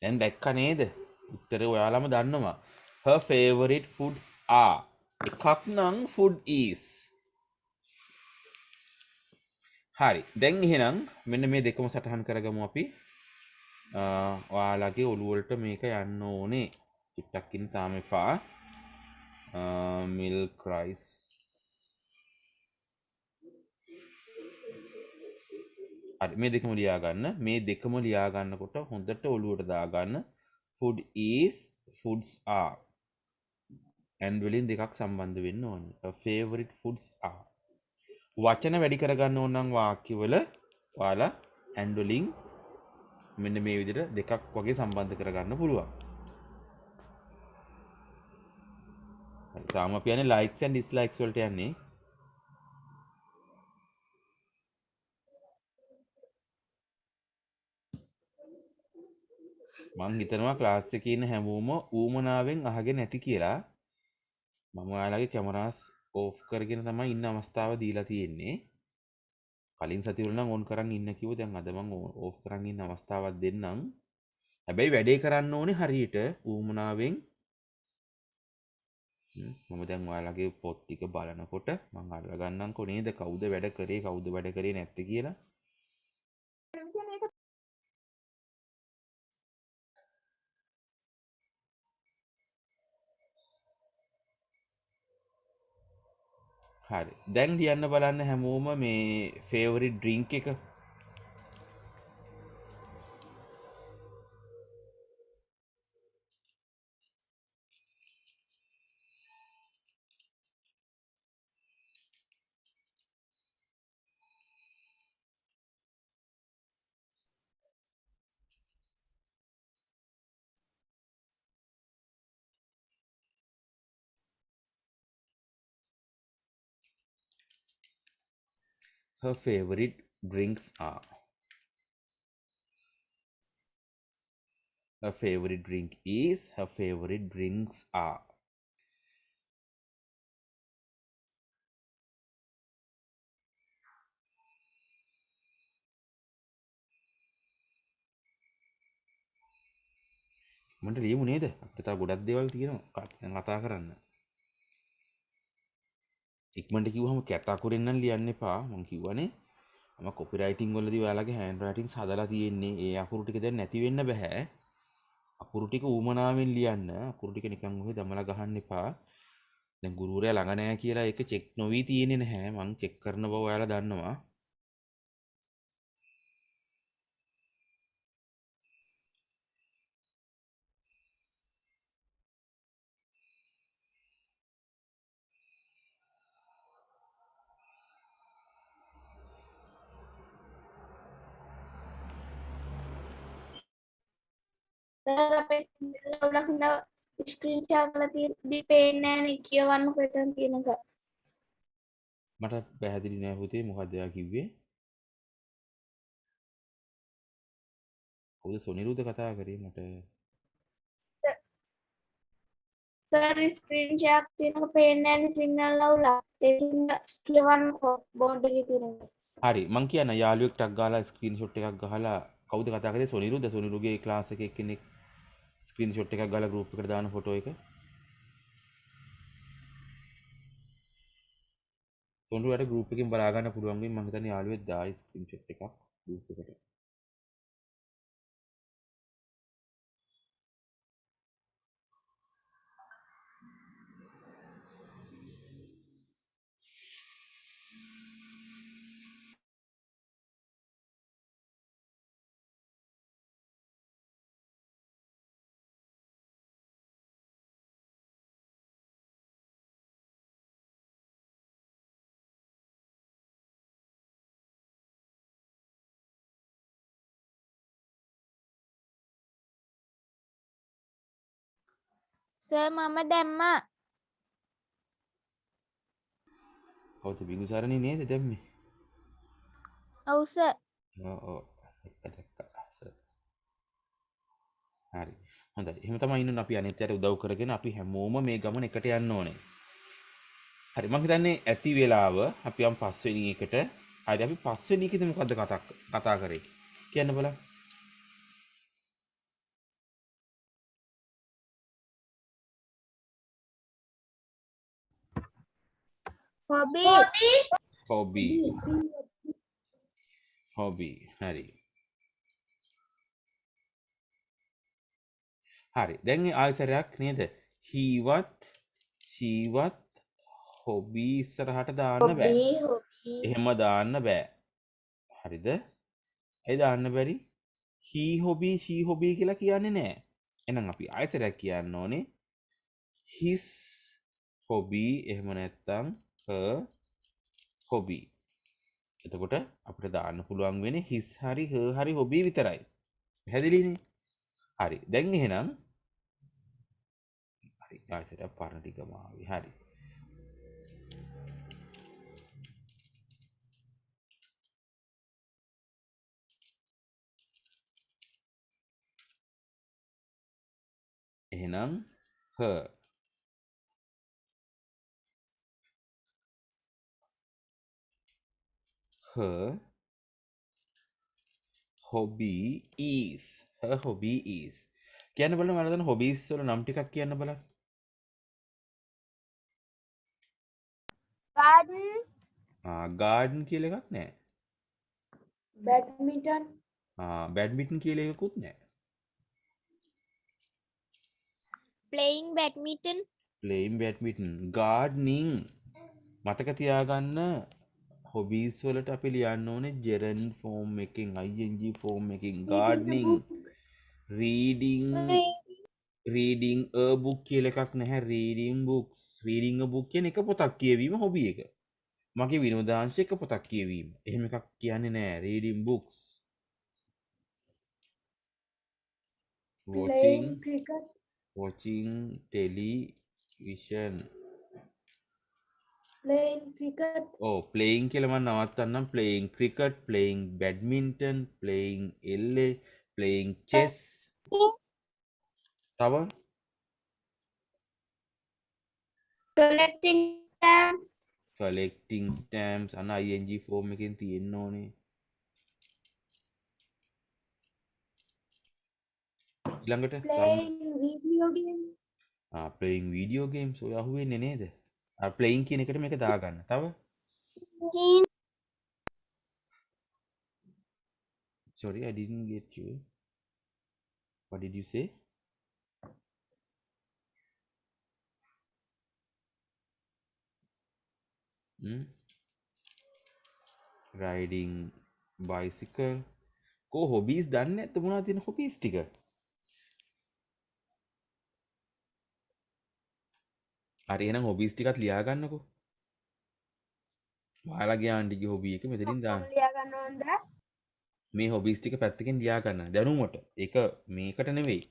Speaker 1: දැන් දැක්ක නේද? උත්තරේ ඔයාලම දන්නවා. her favorite foods are. එකක් නම් food is. හරි. දැන් එහෙනම් මෙන්න මේ දෙකම සටහන් කරගමු අපි. ඔයාලගේ ඔළුව වලට මේක යන්න ඕනේ. චුට්ටක් ඉන්න තාම එපා. Milk rice. හරි මේ දෙකම ලියා ගන්න. මේ දෙකම ලියා ගන්නකොට හොඳට ඔළුවට දාගන්න. food is, foods are. and වලින් දෙකක් සම්බන්ධ වෙන්න ඕනේ. favorite foods are. වචන වැඩි කරගන්න ඕන නම් වාක්‍යවල ඔයාලා and වලින් මෙන්න මේ විදිහට දෙකක් වගේ සම්බන්ධ කරගන්න පුළුවන්. හරි තාම අපි යන්නේ likes and dislikes වලට යන්නේ. මං හිතනවා ක්ලාස් එකේ ඉන්න හැමෝම ඌමනාවෙන් අහගෙන නැති කියලා. මම ඔයාලගේ කැමරාස් ඕෆ් කරගෙන තමයි ඉන්න අවස්ථාව දීලා තියෙන්නේ. කලින් සතිවල නම් ඔන් කරන් ඉන්න කිව්ව දැන් අද මං ඕෆ් කරන් ඉන්න අවස්ථාවක් දෙන්නම්. හැබැයි වැඩේ කරන්න ඕනේ හරියට ඌමනාවෙන්. මම දැන් ඔයාලගේ පොත් ටික බලනකොට මං අරගන්නම්කො නේද කවුද වැඩ කරේ කවුද වැඩ කරේ නැත්තේ කියලා. හරි දැන් ලියන්න බලන්න හැමෝම මේ ෆේවරිට් ඩ්‍රින්ක් එක. Her favorite drinks are. Her favorite drink is. Her favorite drinks are. මට ලියමු නේද? අපිට තව ගොඩක් දේවල් තියෙනවා කතා කරන්න. ඉක්මනට කිව්වම කැත අකුරෙන් නම් ලියන්න එපා. මං කිව්වනේ මම කොපිරයිටින් වලදී ඔයාලගේ හෑන්ඩ් රයිටින්ස් හදලා තියෙන්නේ. ඒ අකුරු ටික දැන් නැති වෙන්න බෑ. අකුරු ටික ඌමනාවෙන් ලියන්න. අකුරු ටික නිකන් ඔහෙ දමලා ගහන්න එපා. දැන් ගුරුවරයා ළඟ නැහැ කියලා ඒක චෙක් නොවි තියෙන්නේ නැහැ. මං චෙක් කරන බව ඔයාලා දන්නවා.
Speaker 2: සර් අපේ ලොඩක් ස්ක්‍රීන් ෂොට් කරලා තියෙද්දි පේන්නේ නැහැ නේ කියවන්න කොහෙටද කියන එක.
Speaker 1: මට පැහැදිලි නෑ පුතේ මොකක්ද එයා කිව්වේ? කවුද සොනිරුද කතා කරේ මට?
Speaker 2: සර් ස්ක්‍රීන් ෂොට් තියෙනක පේන්නේ නැහැ නේ සිග්නල් අවුලා. ඒකින්ද කියවන්න බෝඩ් එකේ තියෙන එක.
Speaker 1: හරි මං කියන්න යාළුවෙක් ටක් ගාලා ස්ක්‍රීන්ෂොට් එකක් ගහලා කවුද කතා කරේ? සොනිරුද? සොනිරුගේ ක්ලාස් එකේ එක්කෙනෙක් ස්ක්‍රීන්ෂොට් එකක් ගාලා ගෲප් එකට දාන ෆොටෝ එක. සොනිරුට ගෲප් එකෙන් බලා ගන්න පුළුවන් වෙයි. මං හිතන්නේ යාළුවෙක් දායි ස්ක්‍රීන්ෂොට් එකක් ගෲප් එකට.
Speaker 4: සර් මම දැම්මා.
Speaker 1: කවුද බිඟුසාරණේ නේද දැම්මේ?
Speaker 4: ඔව් සර්.
Speaker 1: ඔව් දැක්කා. හරි. හොඳයි. එහෙම තමයි ඉන්න අපි අනිත් අයට උදව් කරගෙන අපි හැමෝම මේ ගමන එකට යන්න ඕනේ. හරි මං හිතන්නේ ඇති වෙලාව අපි යම් පස්වෙනි එකට. හරි අපි පස්වෙනි එකේදී මොකද්ද කතා කරේ? කියන්න බලන්න.
Speaker 2: Hobby
Speaker 1: hobby hobby. හරි. හරි. දැන් ආයසරයක් නේද? හීවත් ශීවත් හොබි ඉස්සරහට දාන්න බෑ.
Speaker 2: hobby
Speaker 1: එහෙම දාන්න බෑ. හරිද? ඇයි දාන්න බැරි? හී හොබි ෂී හොබි කියලා කියන්නේ නෑ. එහෙනම් අපි ආයසරයක් කියන්න ඕනේ his hobby එහෙම නැත්නම් her hobby. එතකොට අපිට දාන්න පුළුවන් වෙන්නේ his හරි her හරි hobby විතරයි. පැහැදිලිනේ? හරි. දැන් එහෙනම් හරි ආයසරයක් පරණ ටිකම ආවේ. හරි. එහෙනම් her hobby is her hobby is කියන්න බලන්න මම දැන් hobbies වල නම් ටිකක් කියන්න බලන්න. garden කියලා එකක් නැහැ.
Speaker 2: badminton
Speaker 1: badminton කියලා එකකුත් නැහැ.
Speaker 4: playing badminton,
Speaker 1: playing badminton gardening මතක තියාගන්න hobbies වලට අපි ලියන්න ඕනේ gerund form එකකින් ing form එකකින් gardening reading a book කියලා එකක් නැහැ. reading a book කියන එක පොතක් කියවීම hobby එක. මගේ විනෝදාංශ එක පොතක් කියවීම. එහෙම එකක් කියන්නේ නැහැ. reading books watching television playing කියලා මම නවත්තන්නම්. playing cricket, playing badminton, playing LA, playing chess. තව
Speaker 2: collecting stamps
Speaker 1: collecting stamps අන්න ing form එකෙන් තියෙන්න ඕනේ. ඊළඟට playing video games ඔය අහුවෙන්නේ නේද? playing කියන එකට මේක දාගන්න. තව sorry I didn't get you. What did you say? riding bicycle. කෝ hobbies දන්නේ නැත්නම් මොනවද තියෙන hobbies ටික? හරි එහෙනම් hobbies ටිකත් ලියා ගන්නකෝ. ඔයාලගේ ආන්ටිගේ hobby එක මෙතනින් දාන්න.
Speaker 3: ලියා ගන්නවද?
Speaker 1: මේ hobbies ටික පැත්තකින් ලියා ගන්න. දැනුමට. ඒක මේකට නෙවෙයි.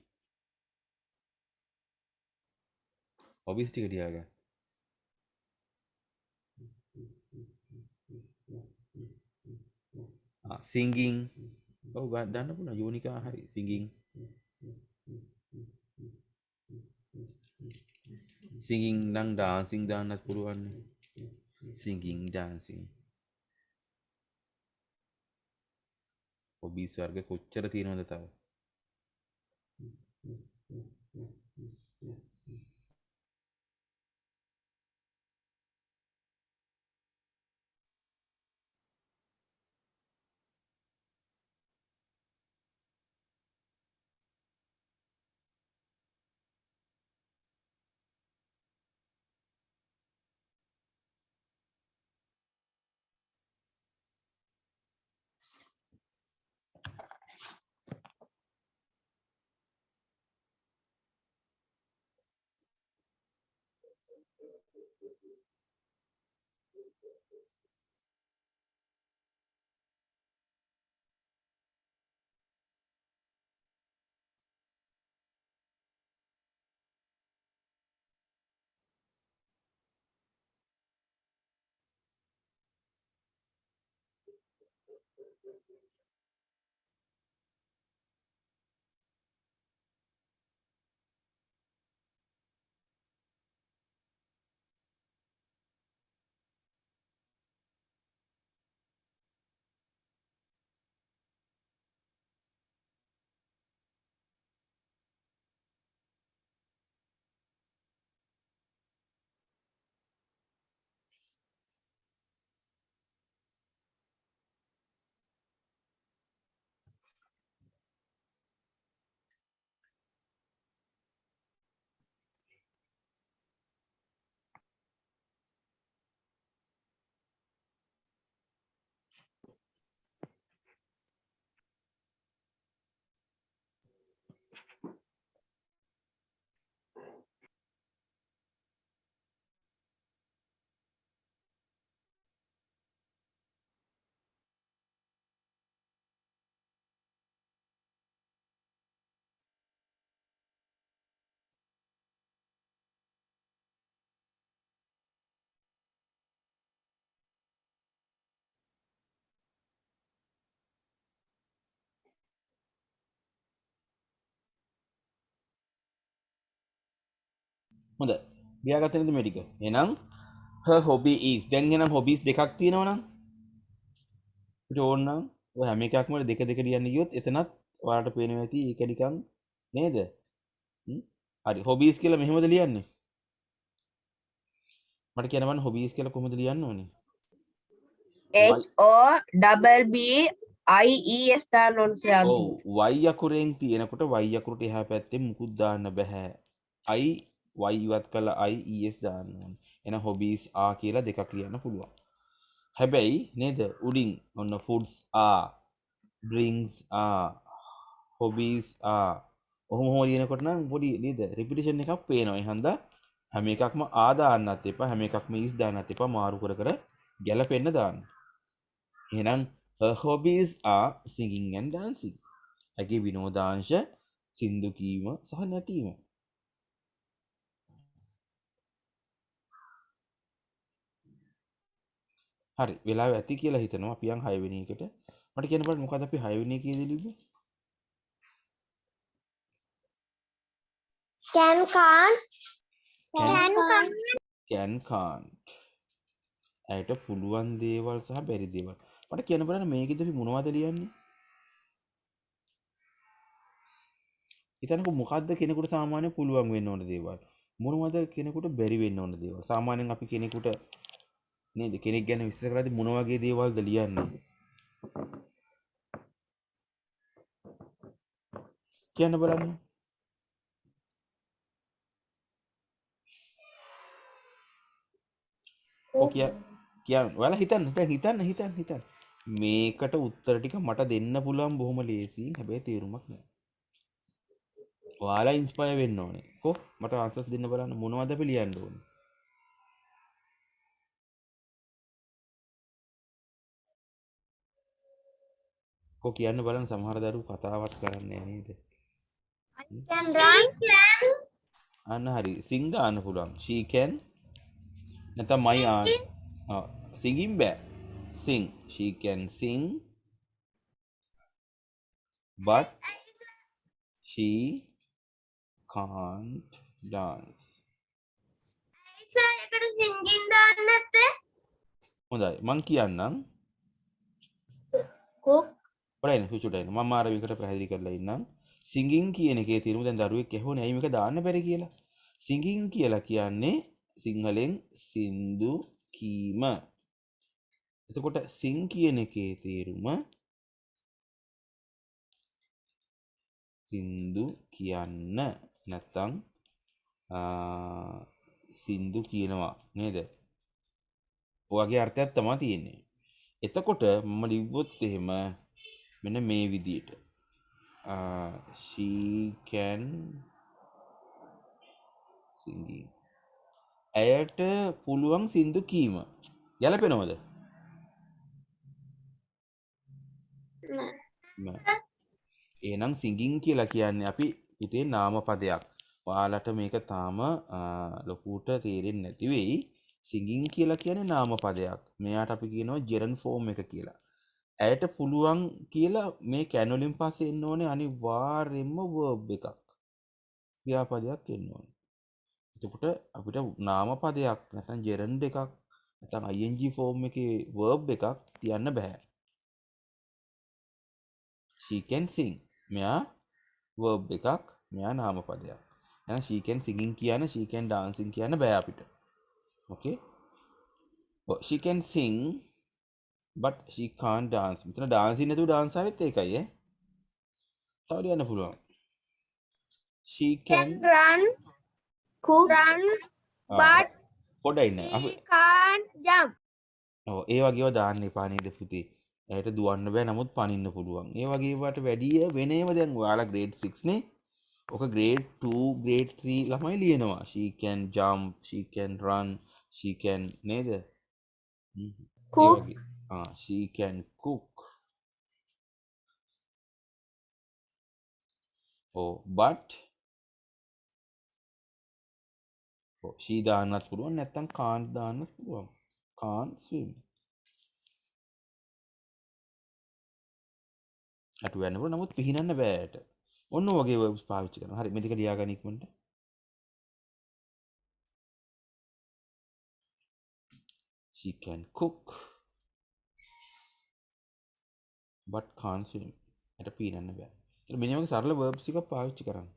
Speaker 1: hobbies ටික ලියා ගන්න. singing. ඔව් දාන්න පුළුවන් යෝනිකා හරි singing. singing නම් dancing දාන්නත් පුළුවන් නේ. singing dancing. hobbies වර්ග කොච්චර තියෙනවද තව? හොඳ ලියාගත්තේ නේද මේ ටික? එහෙනම් her hobby is. දැන් එහෙනම් hobbies දෙකක් තියෙනවා නම් අපිට ඕන නම් ඔය හැම එකක්ම දෙක දෙක ලියන්න ගියොත් එතනත් ඔයාලට පේනවා ඇති ඒක නිකන් නේද? හරි hobbies කියලා මෙහෙමද ලියන්නේ? මට කියන්න බෑ hobbies කියලා කොහොමද ලියන්න ඕනේ?
Speaker 3: HOBBIES දාන්න ඕන සර්
Speaker 1: ඔව්
Speaker 3: අන්තිමට.
Speaker 1: y අකුරෙන් තියෙනකොට y අකුරට එහා පැත්තේ මුකුත් දාන්න බෑ. I y ඉවත් කළා I es දාන්න ඕනේ. එහෙනම් hobbies ආ කියලා දෙකක් ලියන්න පුළුවන්. හැබැයි නේද උඩින් ඔන්න foods are drinks are hobbies are ඔහොම ලියනකොට නම් පොඩි නේද repetition එකක් පේනවා. ඒ හන්දා හැම එකක්ම ආ දාන්නත් එපා හැම එකක්ම is දාන්නත් එපා මාරු කර කර ගැලපෙන්න දාන්න. එහෙනම් her hobbies are singing and dancing. ඇගේ විනෝදාංශ සින්දු කීම සහ නැටීම. හරි වෙලාව ඇති කියලා හිතනවා අපි යන් 6 වෙනි එකට. මට කියන්න බලන්න මොකද අපි 6 වෙනි එකේදී ලිව්වේ?
Speaker 4: can can't
Speaker 1: can
Speaker 4: can
Speaker 1: can't. ඇයට පුළුවන් දේවල් සහ බැරි දේවල්. මට කියන්න බලන්න මේකෙද අපි මොනවද ලියන්නේ? හිතන්නකෝ මොකද්ද කෙනෙකුට සාමාන්‍යයෙන් පුළුවන් වෙන්න ඕන දේවල්? මොනවද කෙනෙකුට බැරි වෙන්න ඕන දේවල්? සාමාන්‍යයෙන් අපි කෙනෙකුට නේද කෙනෙක් ගැන විස්තර කරද්දී මොන වගේ දේවල්ද ලියන්නේ? කියන්න බලන්න. කියන්න ඔයාලා හිතන්න දැන් හිතන්න මේකට උත්තර ටික මට දෙන්න පුළුවන් බොහොම ලේසියෙන් හැබැයි තේරුමක් නැහැ. ඔයාලා ඉන්ස්පයර් වෙන්න ඕනේ. මට ආන්සර්ස් දෙන්න බලන්න මොනවද අපි ලියන්න ඕනේ? කියන්න බලන්න සමහර දරුවෝ කතාවත් කරන්නේ නැහැ නේද?
Speaker 2: can run.
Speaker 1: අන්න හරි sing දාන්න පුළුවන්. she can නැත්නම් my aunt singing බෑ. sing she can sing but she can't dance.
Speaker 2: Sir එකට singing දාන්න නැත්තේ?
Speaker 1: හොඳයි මං කියන්නම්.
Speaker 2: cook.
Speaker 1: පොඩ්ඩක් ඉන්න සුචුට ඉන්න. මම අර විකට පැහැදිලි කරලා ඉන්නම්. singing කියන එකේ තේරුම දැන් දරුවෙක් ඇහුවනේ ඇයි මේක දාන්න බැරි කියලා. singing කියලා කියන්නේ සිංහලෙන් සින්දු කීම. එතකොට sing කියන එකේ තේරුම සින්දු කියන්න නැත්තම් සින්දු කියනවා නේද? ඔයගේ අර්ථයක් තමයි තියෙන්නේ. එතකොට මම ලිව්වොත් එහෙම මෙන්න මේ විදියට she can singing. ඇයට පුළුවන් සින්දු කීම. ගැලපෙනවද? නෑ. එහෙනම් singing කියලා කියන්නේ අපි පුතේ නාම පදයක්. ඔයාලට මේක තාම ලොකුට තේරෙන්නේ නැති වෙයි. singing කියලා කියන්නේ නාම පදයක්. මෙයාට අපි කියනවා gerund form එක කියලා. ඇයට පුළුවන් කියලා මේ can වලින් පස්සේ එන්න ඕනේ අනිවාර්යෙන්ම verb එකක්. ක්‍රියාපදයක් එන්න ඕනේ. එතකොට අපිට නාම පදයක් නැත්නම් gerund එකක් නැත්නම් ing form එකේ verb එකක් තියන්න බෑ. she can sing. මෙයා verb එකක් මෙයා නාම පදයක්. එහෙනම් she can singing කියන she can dancing කියන්න බෑ අපිට. okay she can sing but she can't dance. මෙතන dancing නැතුව dance ආවෙත් ඒකයි ඈ. තව ලියන්න පුළුවන්. she can
Speaker 2: run. cook. run. but
Speaker 1: පොඩ්ඩයි ඉන්න. අපි
Speaker 2: can't jump.
Speaker 1: ඔව් ඒ වගේව දාන්න එපා නේද පුතේ. ඇයට දුවන්න බෑ නමුත් පනින්න පුළුවන්. ඒ වගේ වට වැඩිය වෙන ඒවා දැන් ඔයාලා grade 6 නේ. ඔක grade 2 grade 3 ළමයි ලියනවා. she can jump, she can run, she can නේද?
Speaker 2: cook.
Speaker 1: she can cook. but she දාන්නත් පුළුවන් නැත්නම් can't දාන්නත් පුළුවන්. can't swim. අටු වෙන්න පුළුවන් නමුත් පිහිනන්න බෑ ඇයට. ඔන්න වගේ verbs පාවිච්චි කරනවා. හරි මේ දෙක ලියා ගන්න ඉක්මනට. she can cook but can't swim. එට පීනන්න බෑ. ඒත් මෙන්න වගේ සරල verbs ටිකක් පාවිච්චි කරන්න.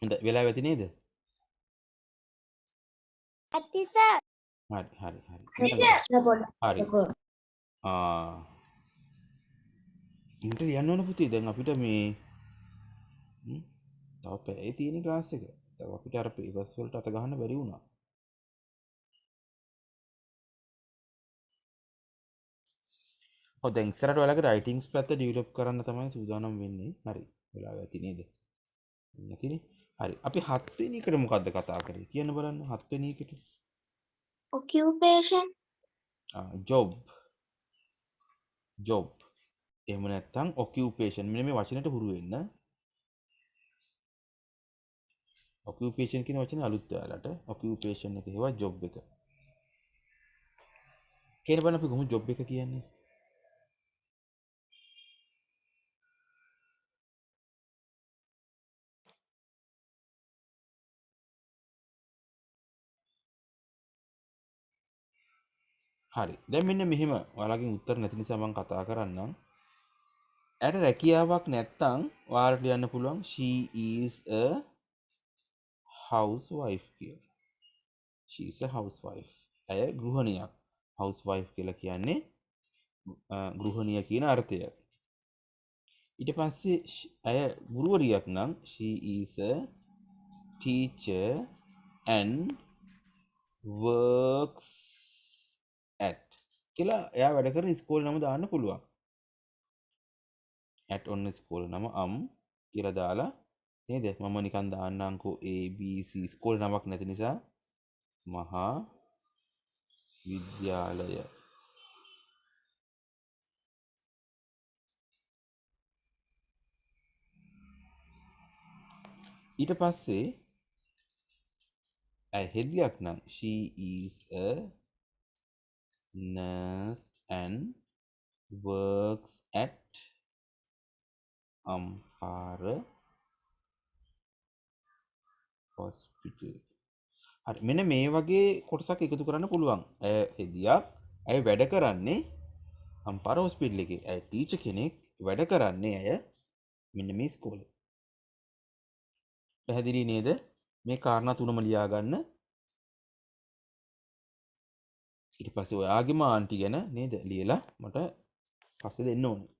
Speaker 1: හොඳයි වෙලාව ඇති නේද?
Speaker 4: ඇති සර්.
Speaker 1: හරි හරි හරි.
Speaker 3: පොඩ්ඩක්
Speaker 1: හරි. ඉන්ට ලියන්න ඕන පුතේ. දැන් අපිට මේ තව පැය තියෙන ක්ලාස් එක. තව අපිට අර පේපර්ස් වලට අත ගහන්න බැරි වුණා. ඔව් දැන් ඉස්සරහට ඔයාලගේ රයිටින්ග්ස් පැත්ත ඩෙවලොප් කරන්න තමයි සූදානම් වෙන්නේ. හරි. වෙලාව ඇති නේද? නැතිනේ. හරි. අපි 7 වෙනි එකට මොකද්ද කතා කරේ? කියන්න බලන්න 7 වෙනි එකට.
Speaker 4: ඔකියුපේෂන්.
Speaker 1: ජොබ්. එහෙම නැත්නම් ඔකියුපේෂන්. මෙන්න මේ වචනෙට හුරු වෙන්න. ඔකියුපේෂන් කියන වචනේ අලුත් ඔයාලට. ඔකියුපේෂන් එක හේවා ජොබ් එක. කියන බලන්න අපි කොහොමද ජොබ් එක කියන්නේ? හරි. දැන් මෙන්න මෙහෙම ඔයාලගෙන් උත්තර නැති නිසා මම කතා කරන්නම්. ඇයට රැකියාවක් නැත්තම් ඔයාලට ලියන්න පුළුවන් she is a housewife කියලා. she is a housewife. ඇය ගෘහණියක්. housewife කියලා කියන්නේ ගෘහණිය කියන අර්ථය. ඊට පස්සේ ඇය ගුරුවරියක් නම් she is a teacher and works at කියලා එයා වැඩ කරන ඉස්කෝලේ නම දාන්න පුළුවන්. at ඔන්න ඉස්කෝලේ නම කියලා දාලා නේද? මම නිකන් දාන්නම්කෝ ABC ඉස්කෝලේ නමක් නැති නිසා මහා විද්‍යාලය. ඊට පස්සේ ඇය හෙදියක් නම් she is a nurse and works at Ampara hospital. හරි මෙන්න මේ වගේ කොටසක් එකතු කරන්න පුළුවන්. ඇය හෙදියක්. ඇය වැඩ කරන්නේ අම්පාර හොස්පිටල් එකේ. ඇය ටීචර් කෙනෙක්. වැඩ කරන්නේ ඇය මෙන්න මේ ඉස්කෝලේ. පැහැදිලි නේද? මේ කාරණා තුනම ලියා ගන්න. ඊට පස්සේ ඔයාගේම ආන්ටි ගැන නේද ලියලා මට පස්සේ දෙන්න ඕනේ.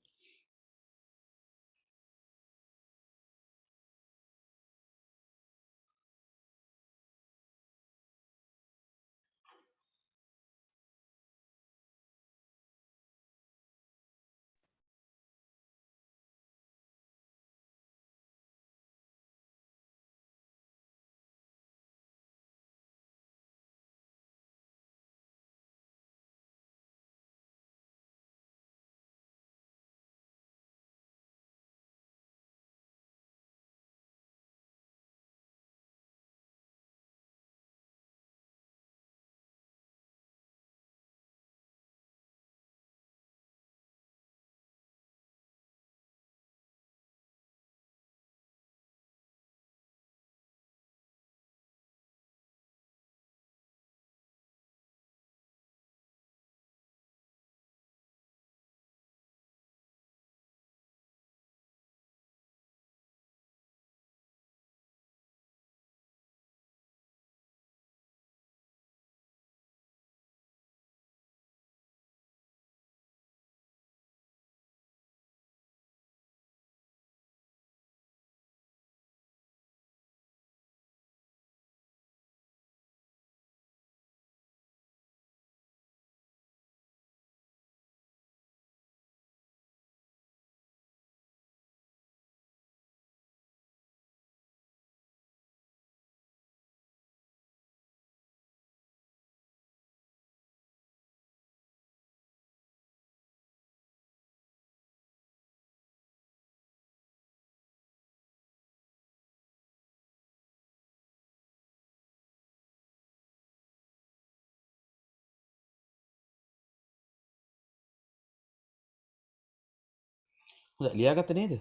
Speaker 1: හොඳයි ලියාගත්ත නේද?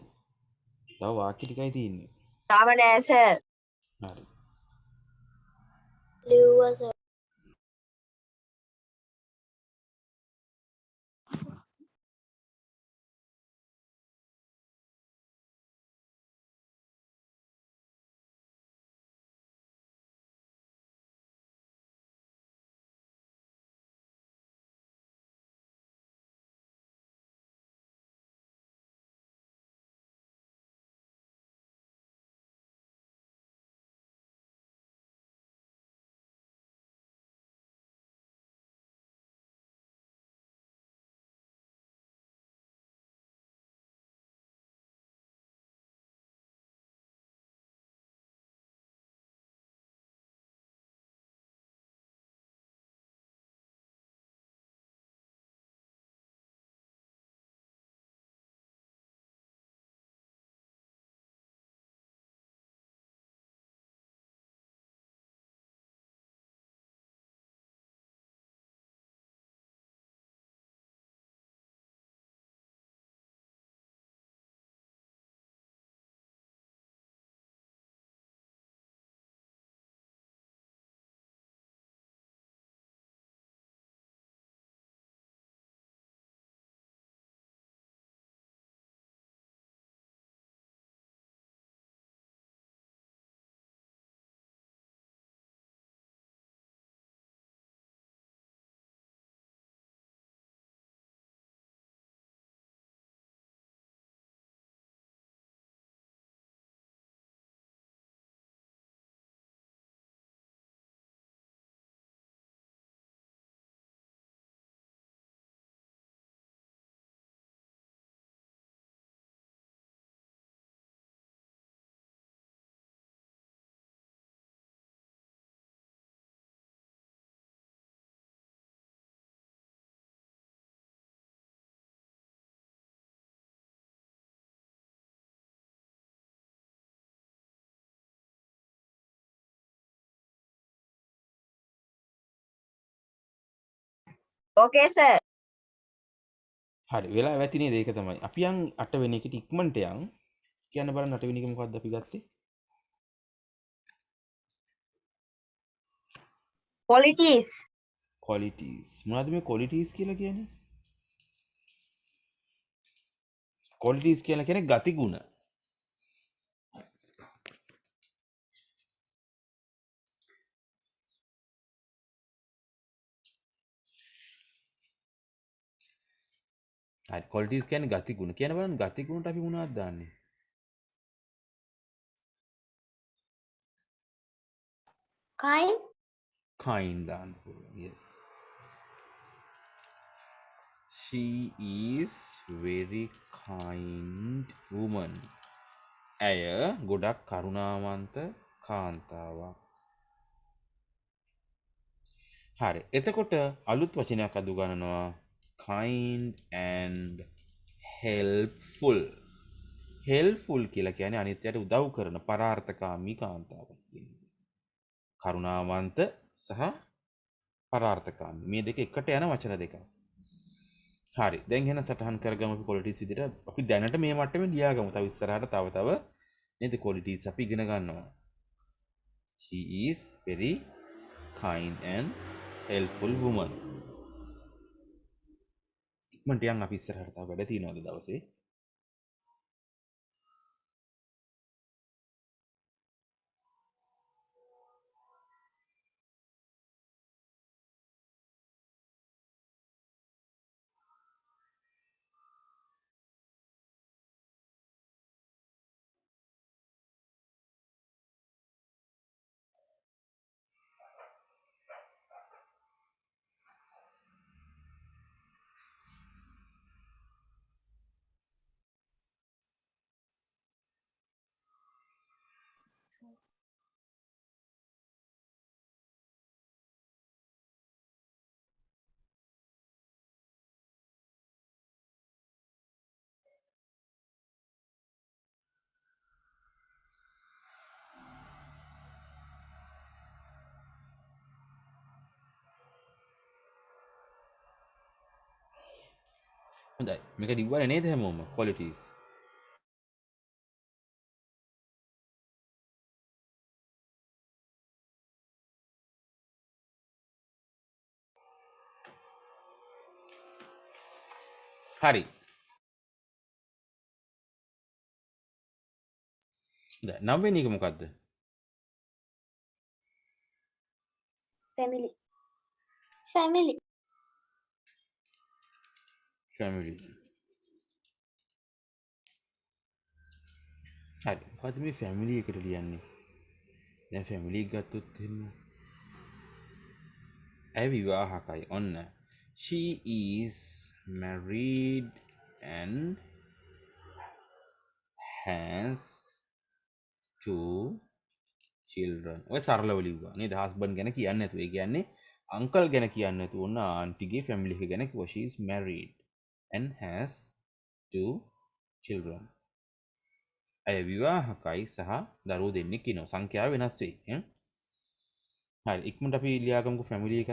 Speaker 1: තව වාක්‍ය ටිකයි තියෙන්නේ.
Speaker 3: තාම නෑ සර්.
Speaker 1: හරි.
Speaker 4: ලිව්වා සර්.
Speaker 3: ඕකේ සර්.
Speaker 1: හරි වෙලා ඇති නේද? ඒක තමයි. අපි යන් 8 වෙනි එකට ඉක්මනට යන්. කියන්න බලන්න 8 වෙනි එක මොකද්ද අපි ගත්තේ?
Speaker 3: qualities.
Speaker 1: qualities. මොනවද මේ qualities කියලා කියන්නේ? qualities කියලා කියන්නේ ගති ගුණ. හරි qualities කියන්නේ ගති ගුණ. කියන බලන්න ගති ගුණට අපි මොනවද දාන්නේ?
Speaker 4: kind
Speaker 1: kind දාන්න පුළුවන්. Yes. She is very kind woman. ඇය ගොඩක් කරුණාවන්ත කාන්තාවක්. හරි. එතකොට අලුත් වචනයක් අඳු ගන්නවා kind and helpful. helpful කියලා කියන්නේ අනිත්‍යයට උදව් කරන පරාර්ථකාමී කාන්තාවක් කියන්නේ. කරුණාවන්ත සහ පරාර්ථකාමී. මේ දෙක එකට යන වචන දෙකක්. හරි. දැන් එහෙනම් සටහන් කරගමු අපි qualities විදිහට. අපි දැනට මේ මට්ටමේ ලියාගමු. තව ඉස්සරහට තව නේද qualities අපි ඉගෙන ගන්නවා. She is very kind and helpful woman. ඉක්මනට යන් අපි ඉස්සරහට තව වැඩ තියෙනවා අද දවසේ. හොඳයි. මේක ලිව්වනේ නේද හැමෝම qualities. හරි. දැන් 9 වෙනි එක මොකද්ද?
Speaker 4: family family
Speaker 1: family. හරි. මොකද්ද මේ family එකට ලියන්නේ? දැන් family එක ගත්තොත් එහෙම ඇය විවාහකයි. ඔන්න. She is married and has two children. ඔය සරලව ලිව්වා නේද? husband ගැන කියන්නේ නැතුව. ඒ කියන්නේ uncle ගැන කියන්නේ නැතුව ඔන්න ආන්ටිගේ family එක ගැන කිව්වා. She is married and has two children. ඇය විවාහකයි සහ දරුවෝ දෙන්නෙක් ඉන්නවා. සංඛ්‍යාව වෙනස් වෙයි. හරි. ඉක්මනට අපි ලියාගමුකෝ family එක.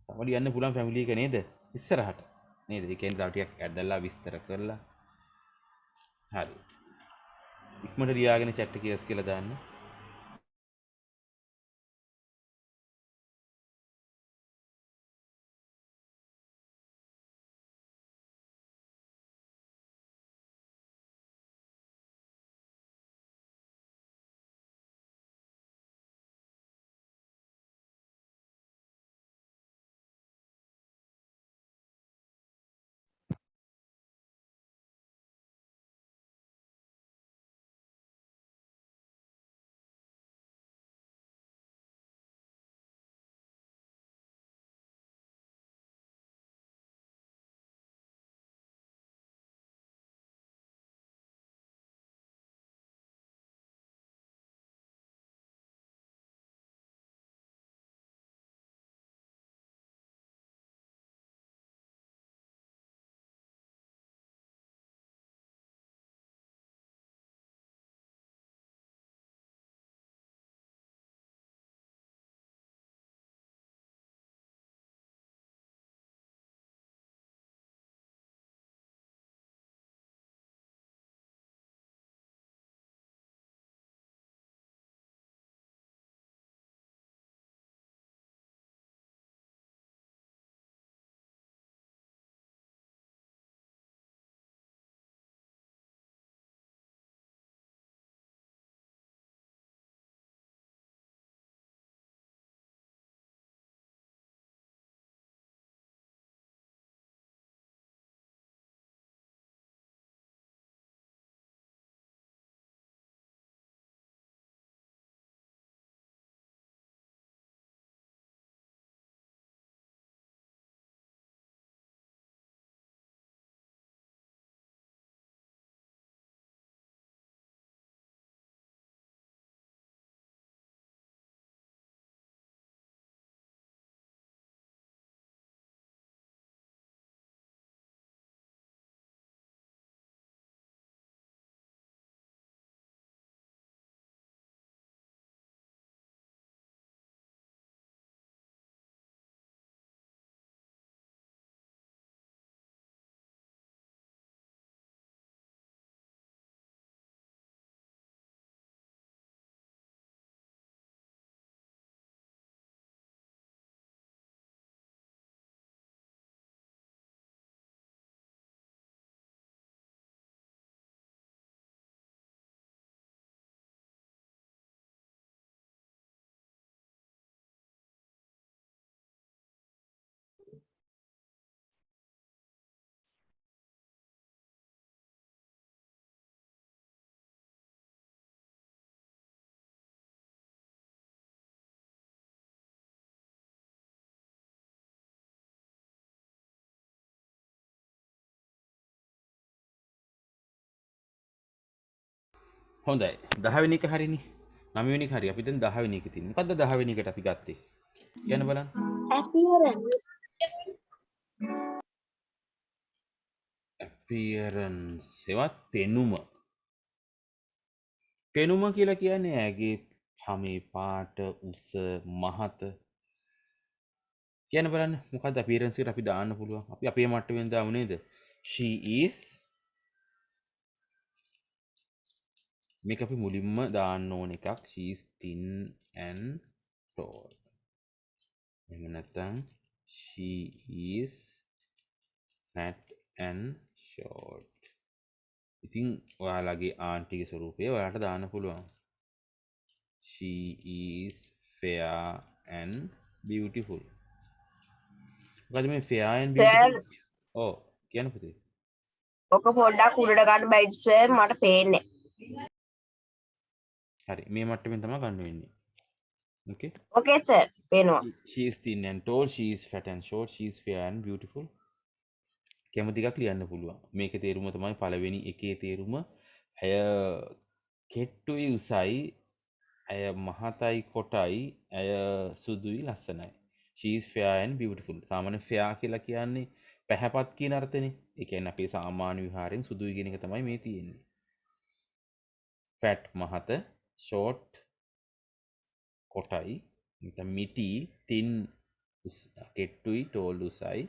Speaker 1: තව ලියන්න පුළුවන් family එක නේද? ඉස්සරහට. නේද? ඒ කියන්නේ තව ටිකක් ඇදලා විස්තර කරලා. හරි. ඉක්මනට ලියාගෙන chat එකේ yes කියලා දාන්න. හොඳයි 10 වෙනි එක හරිනේ 9 වෙනි එක හරි අපි දැන් 10 වෙනි එකේ තියෙන්නේ මොකද්ද 10 වෙනි එකට අපි ගත්තේ කියන්න බලන්න appearance එවත් පෙනුම පෙනුම කියලා කියන්නේ ඇගේ හමේ පාට උස මහත කියන්න බලන්න මොකද්ද appearance එකට අපි දාන්න පුළුවන් අපි අපේ මට්ටමින් දාමු නේද she is මේක අපි මුලින්ම දාන්න ඕන එකක් she is thin and tall එහෙම නැත්නම් she is fat and short ඉතින් ඔයාලගේ ආන්ටිගේ ස්වරූපය ඔයාලට දාන්න පුළුවන් she is fair and beautiful මොකද මේ fair and
Speaker 3: සර්
Speaker 1: beautiful ඔව් කියන්න පුතේ
Speaker 3: ඔක පොඩ්ඩක් උඩට ගන්න බයිද සර් මට පේන්නේ.
Speaker 1: හරි මේ මට්ටමින් තමයි ගන්න වෙන්නේ okay
Speaker 3: ඕකේ සර් පේනවා.
Speaker 1: she is thin and tall she is fat and short she is fair and beautiful කැමති එකක් ලියන්න පුළුවන් මේකේ තේරුම තමයි පළවෙනි එකේ තේරුම ඇය කෙට්ටුයි උසයි ඇය මහතයි කොටයි ඇය සුදුයි ලස්සනයි she is fair and beautiful සාමාන්‍ය fair කියලා කියන්නේ පැහැපත් කියන අර්ථනේ ඒ කියන්නේ අපේ සාමාන්‍ය විහාරයෙන් සුදුයි කියන එක තමයි මේ තියෙන්නේ fat මහත short කොටයි නැත්නම් මිටි thin කෙට්ටුයි tall උසයි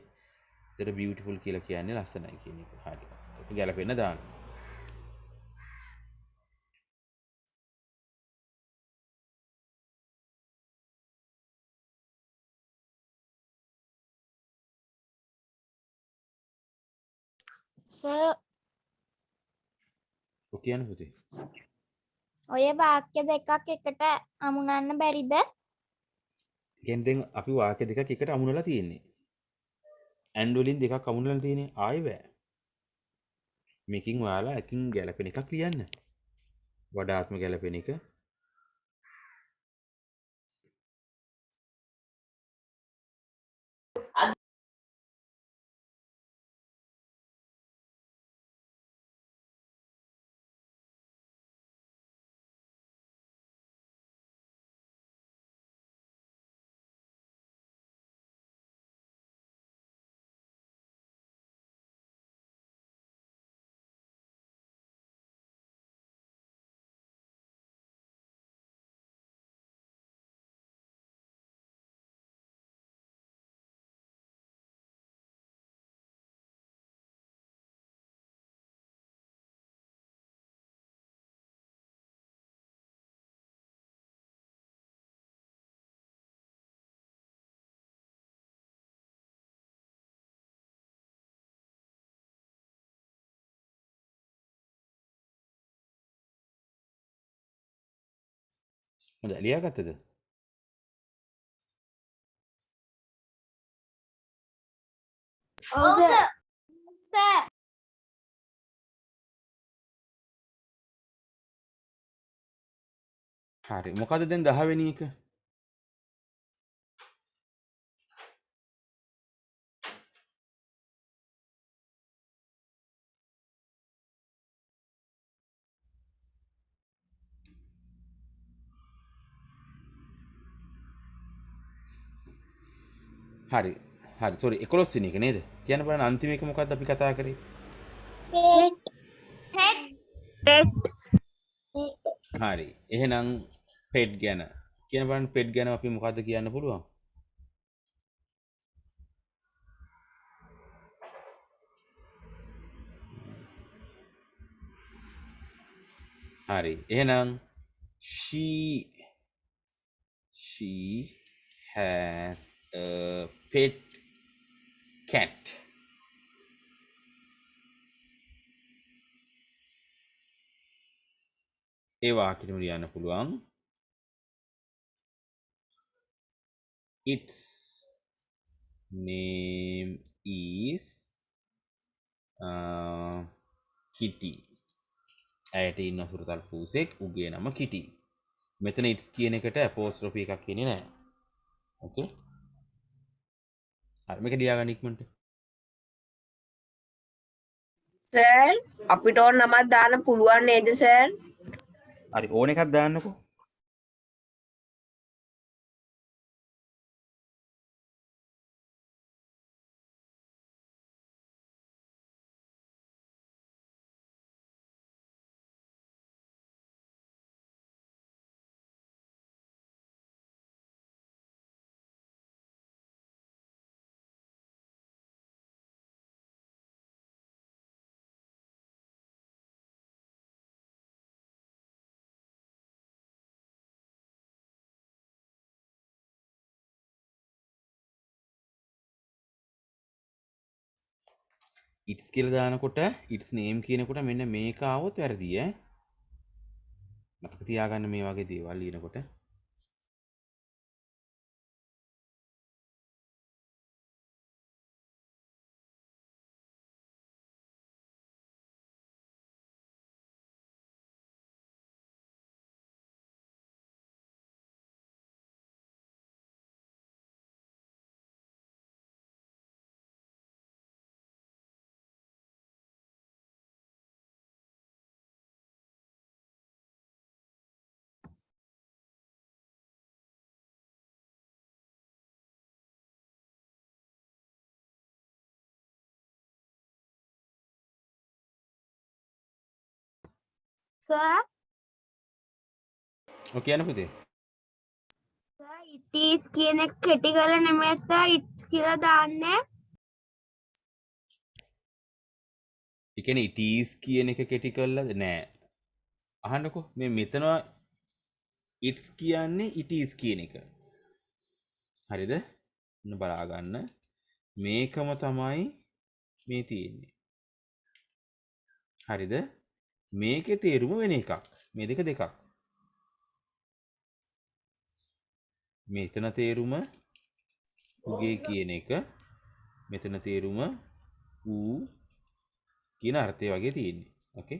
Speaker 1: ඒතර beautiful කියලා කියන්නේ ලස්සනයි කියන එක හරි ඒක ගැලපෙන්න දාන්න
Speaker 4: සර්
Speaker 1: ඔය කියන්න පුතේ
Speaker 4: ඔය වාක්‍ය දෙකක් එකට අමුණන්න බැරිද?
Speaker 1: කියන්නේ දැන් අපි වාක්‍ය දෙකක් එකට අමුණලා තියෙන්නේ and වලින් දෙකක් අමුණලා තියෙන්නේ ආයෙ බෑ මේකින් ඔයාලා එකින් ගැලපෙන එකක් ලියන්න වඩාත්ම ගැලපෙන එක හොඳයි ලියාගත්තද
Speaker 4: ඔව් සර්. සර්
Speaker 1: හරි මොකද දැන් 10 වෙනි එක හරි හරි සෝරි 11 වෙනි එක නේද කියන්න බලන්න අන්තිම එක මොකද්ද අපි කතා කරේ හරි එහෙනම් pet ගැන කියන බලන්න pet ගැන අපි මොකද්ද කියන්න පුළුවන් හරි එහෙනම් she has a pet cat ඒ වාක්‍යෙටම ලියන්න පුළුවන් its name is kitty ඇයට ඉන්න හුරතල් පූසෙක් උගේ නම කිටි මෙතන ඉට්ස් කියන එකට අපෝස්ට්‍රොෆි එකක් කියන්නේ නැහැ ඕකේ හරි මේක ලියා ගන්න ඉක්මනට
Speaker 3: සර් අපිට ඕන නමක් දාන්න පුළුවන් නේද සර්?
Speaker 1: හරි ඕන එකක් දාන්නකෝ. ඉට්ස් කියලා දානකොට ඉට්ස් නේම් කියනකොට මෙන්න මේක ආවොත් වැරදි ඈ. මතක තියාගන්න මේ වගේ දේවල් ලියනකොට.
Speaker 4: සර්
Speaker 1: ඔය කියන්න පුතේ.
Speaker 4: it is කියන එක කෙටි කරලා නෙමෙයි සර් it's කියලා දාන්නේ.
Speaker 1: ඒ කියන්නේ it is කියන එක කෙටි කරලාද නෑ. අහන්නකෝ මේ මෙතන it's කියන්නේ it is කියන එක. හරිද? ඔන්න බලා ගන්න. මේකම තමයි මේ තියෙන්නේ. හරිද? මේකේ තේරුම වෙන එකක්. මේ දෙක දෙකක්. මෙතන තේරුම උගේ කියන එක, මෙතන තේරුම ඌ කියන අර්ථය වගේ තියෙන්නේ. ඕකේ?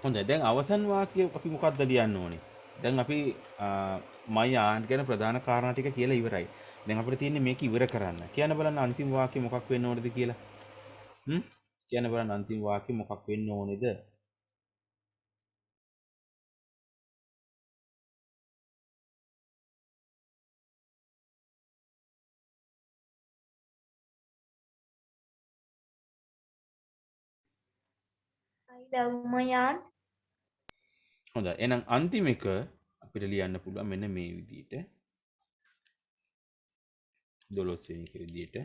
Speaker 1: හොඳයි දැන් අවසන් වාක්‍ය අපි මොකක්ද ලියන්න ඕනේ? දැන් අපි මයි ආන්ට් ගැන ප්‍රධාන කාරණා ටික කියලා ඉවරයි. දැන් අපිට තියෙන්නේ මේක ඉවර කරන්න. කියන්න බලන්න අන්තිම වාක්‍ය මොකක් වෙන්න ඕනද කියලා. කියන්න බලන්න අන්තිම වාක්‍ය මොකක් වෙන්න ඕනේද?
Speaker 2: I love my aunt.
Speaker 1: හොඳයි. එහෙනම් අන්තිම එක අපිට ලියන්න පුළුවන් මෙන්න මේ විදිහට. 12 වෙනි එක විදිහට.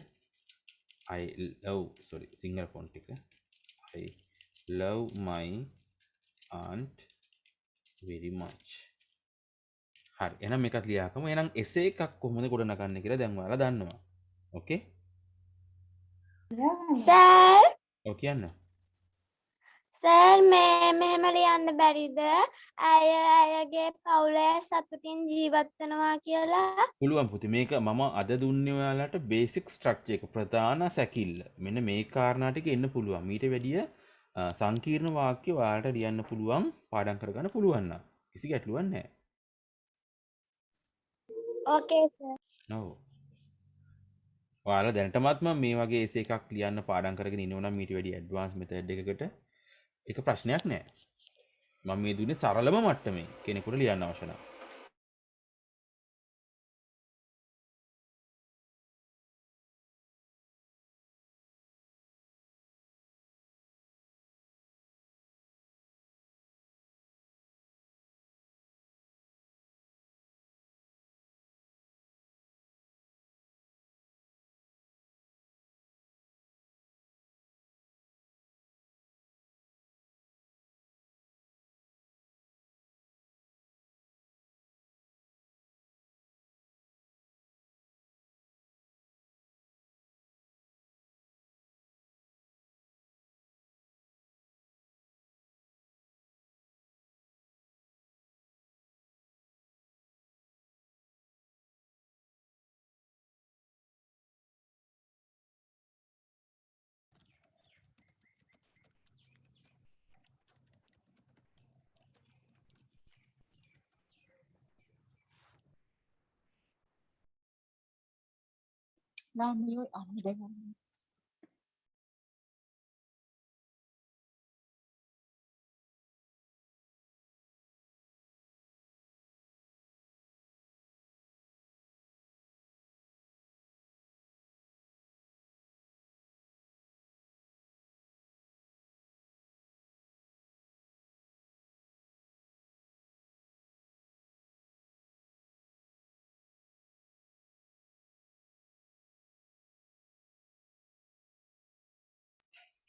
Speaker 1: I love සිංගල් ෆොන්ට් එක. I love my aunt very much. හරි. එහෙනම් මේකත් ලියාගමු. එහෙනම් එසේ එකක් කොහොමද ගොඩනගන්නේ කියලා දැන් ඔයාලා දන්නවා. ඕකේ?
Speaker 4: සර්
Speaker 1: ඔව් කියන්න.
Speaker 4: සර් මේ මෙහෙම ලියන්න බැරිද? අයගේ පවුලේ සතුටින් ජීවත් වෙනවා කියලා.
Speaker 1: පුළුවන් පුතේ. මේක මම අද දුන්නේ ඔයාලට බේසික් ස්ට්‍රක්චර් එක ප්‍රධාන සැකිල්ල. මෙන්න මේ කාරණා ටික එන්න පුළුවන්. ඊට වැඩිය සංකීර්ණ වාක්‍ය ඔයාලට ලියන්න පුළුවන් පාඩම් කරගන්න පුළුවන් නම්. කිසි ගැටලුවක් නැහැ.
Speaker 4: ඕකේ සර්.
Speaker 1: ඔව්. ඔයාලා දැනටමත් මම මේ වගේ එසේ එකක් ලියන්න පාඩම් කරගෙන ඉන්නවා නම් ඊට වැඩි ඇඩ්වාන්ස් මෙතඩ් එකකට ඒක ප්‍රශ්නයක් නැහැ. මම මේ දුන්නේ සරලම මට්ටමේ කෙනෙකුට ලියන්න අවශ්‍ය නම්.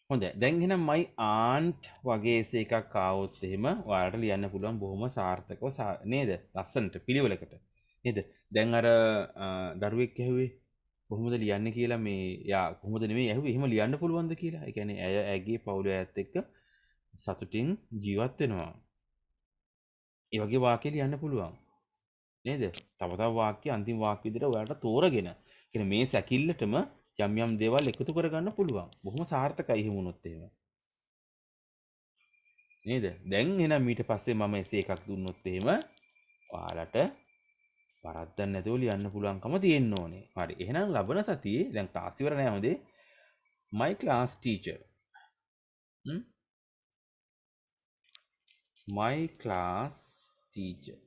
Speaker 1: හොඳයි. දැන් එහෙනම් my aunt වගේ එසේ එකක් ආවොත් එහෙම ඔයාලට ලියන්න පුළුවන් බොහොම සාර්ථකව නේද? ලස්සනට පිළිවෙලකට. නේද? දැන් අර දරුවෙක් ඇහුවේ කොහොමද ලියන්නේ කියලා මේ යා කොහොමද නෙමෙයි ඇහුවේ එහෙම ලියන්න පුළුවන්ද කියලා. ඒ කියන්නේ ඇය ඇගේ පවුලේ අයත් එක්ක සතුටින් ජීවත් වෙනවා. ඒ වගේ වාක්‍ය ලියන්න පුළුවන්. නේද? තව තව වාක්‍ය අන්තිම වාක්‍ය විදිහට ඔයාලට තෝරගෙන කියන්නේ මේ සැකිල්ලටම යම් යම් දේවල් එකතු කරගන්න පුළුවන්. බොහොම සාර්ථකයි එහෙම වුණොත් එහෙම. නේද? දැන් එහෙනම් ඊට පස්සේ මම එසේ එකක් දුන්නොත් එහෙම ඔයාලට වරද්දක් නැතුව ලියන්න පුළුවන්කම තියෙන්න ඕනේ. හරි. එහෙනම් ලබන සතියේ දැන් ක්ලාස් ඉවර නෑ හොඳේ. my class teacher. my class teacher.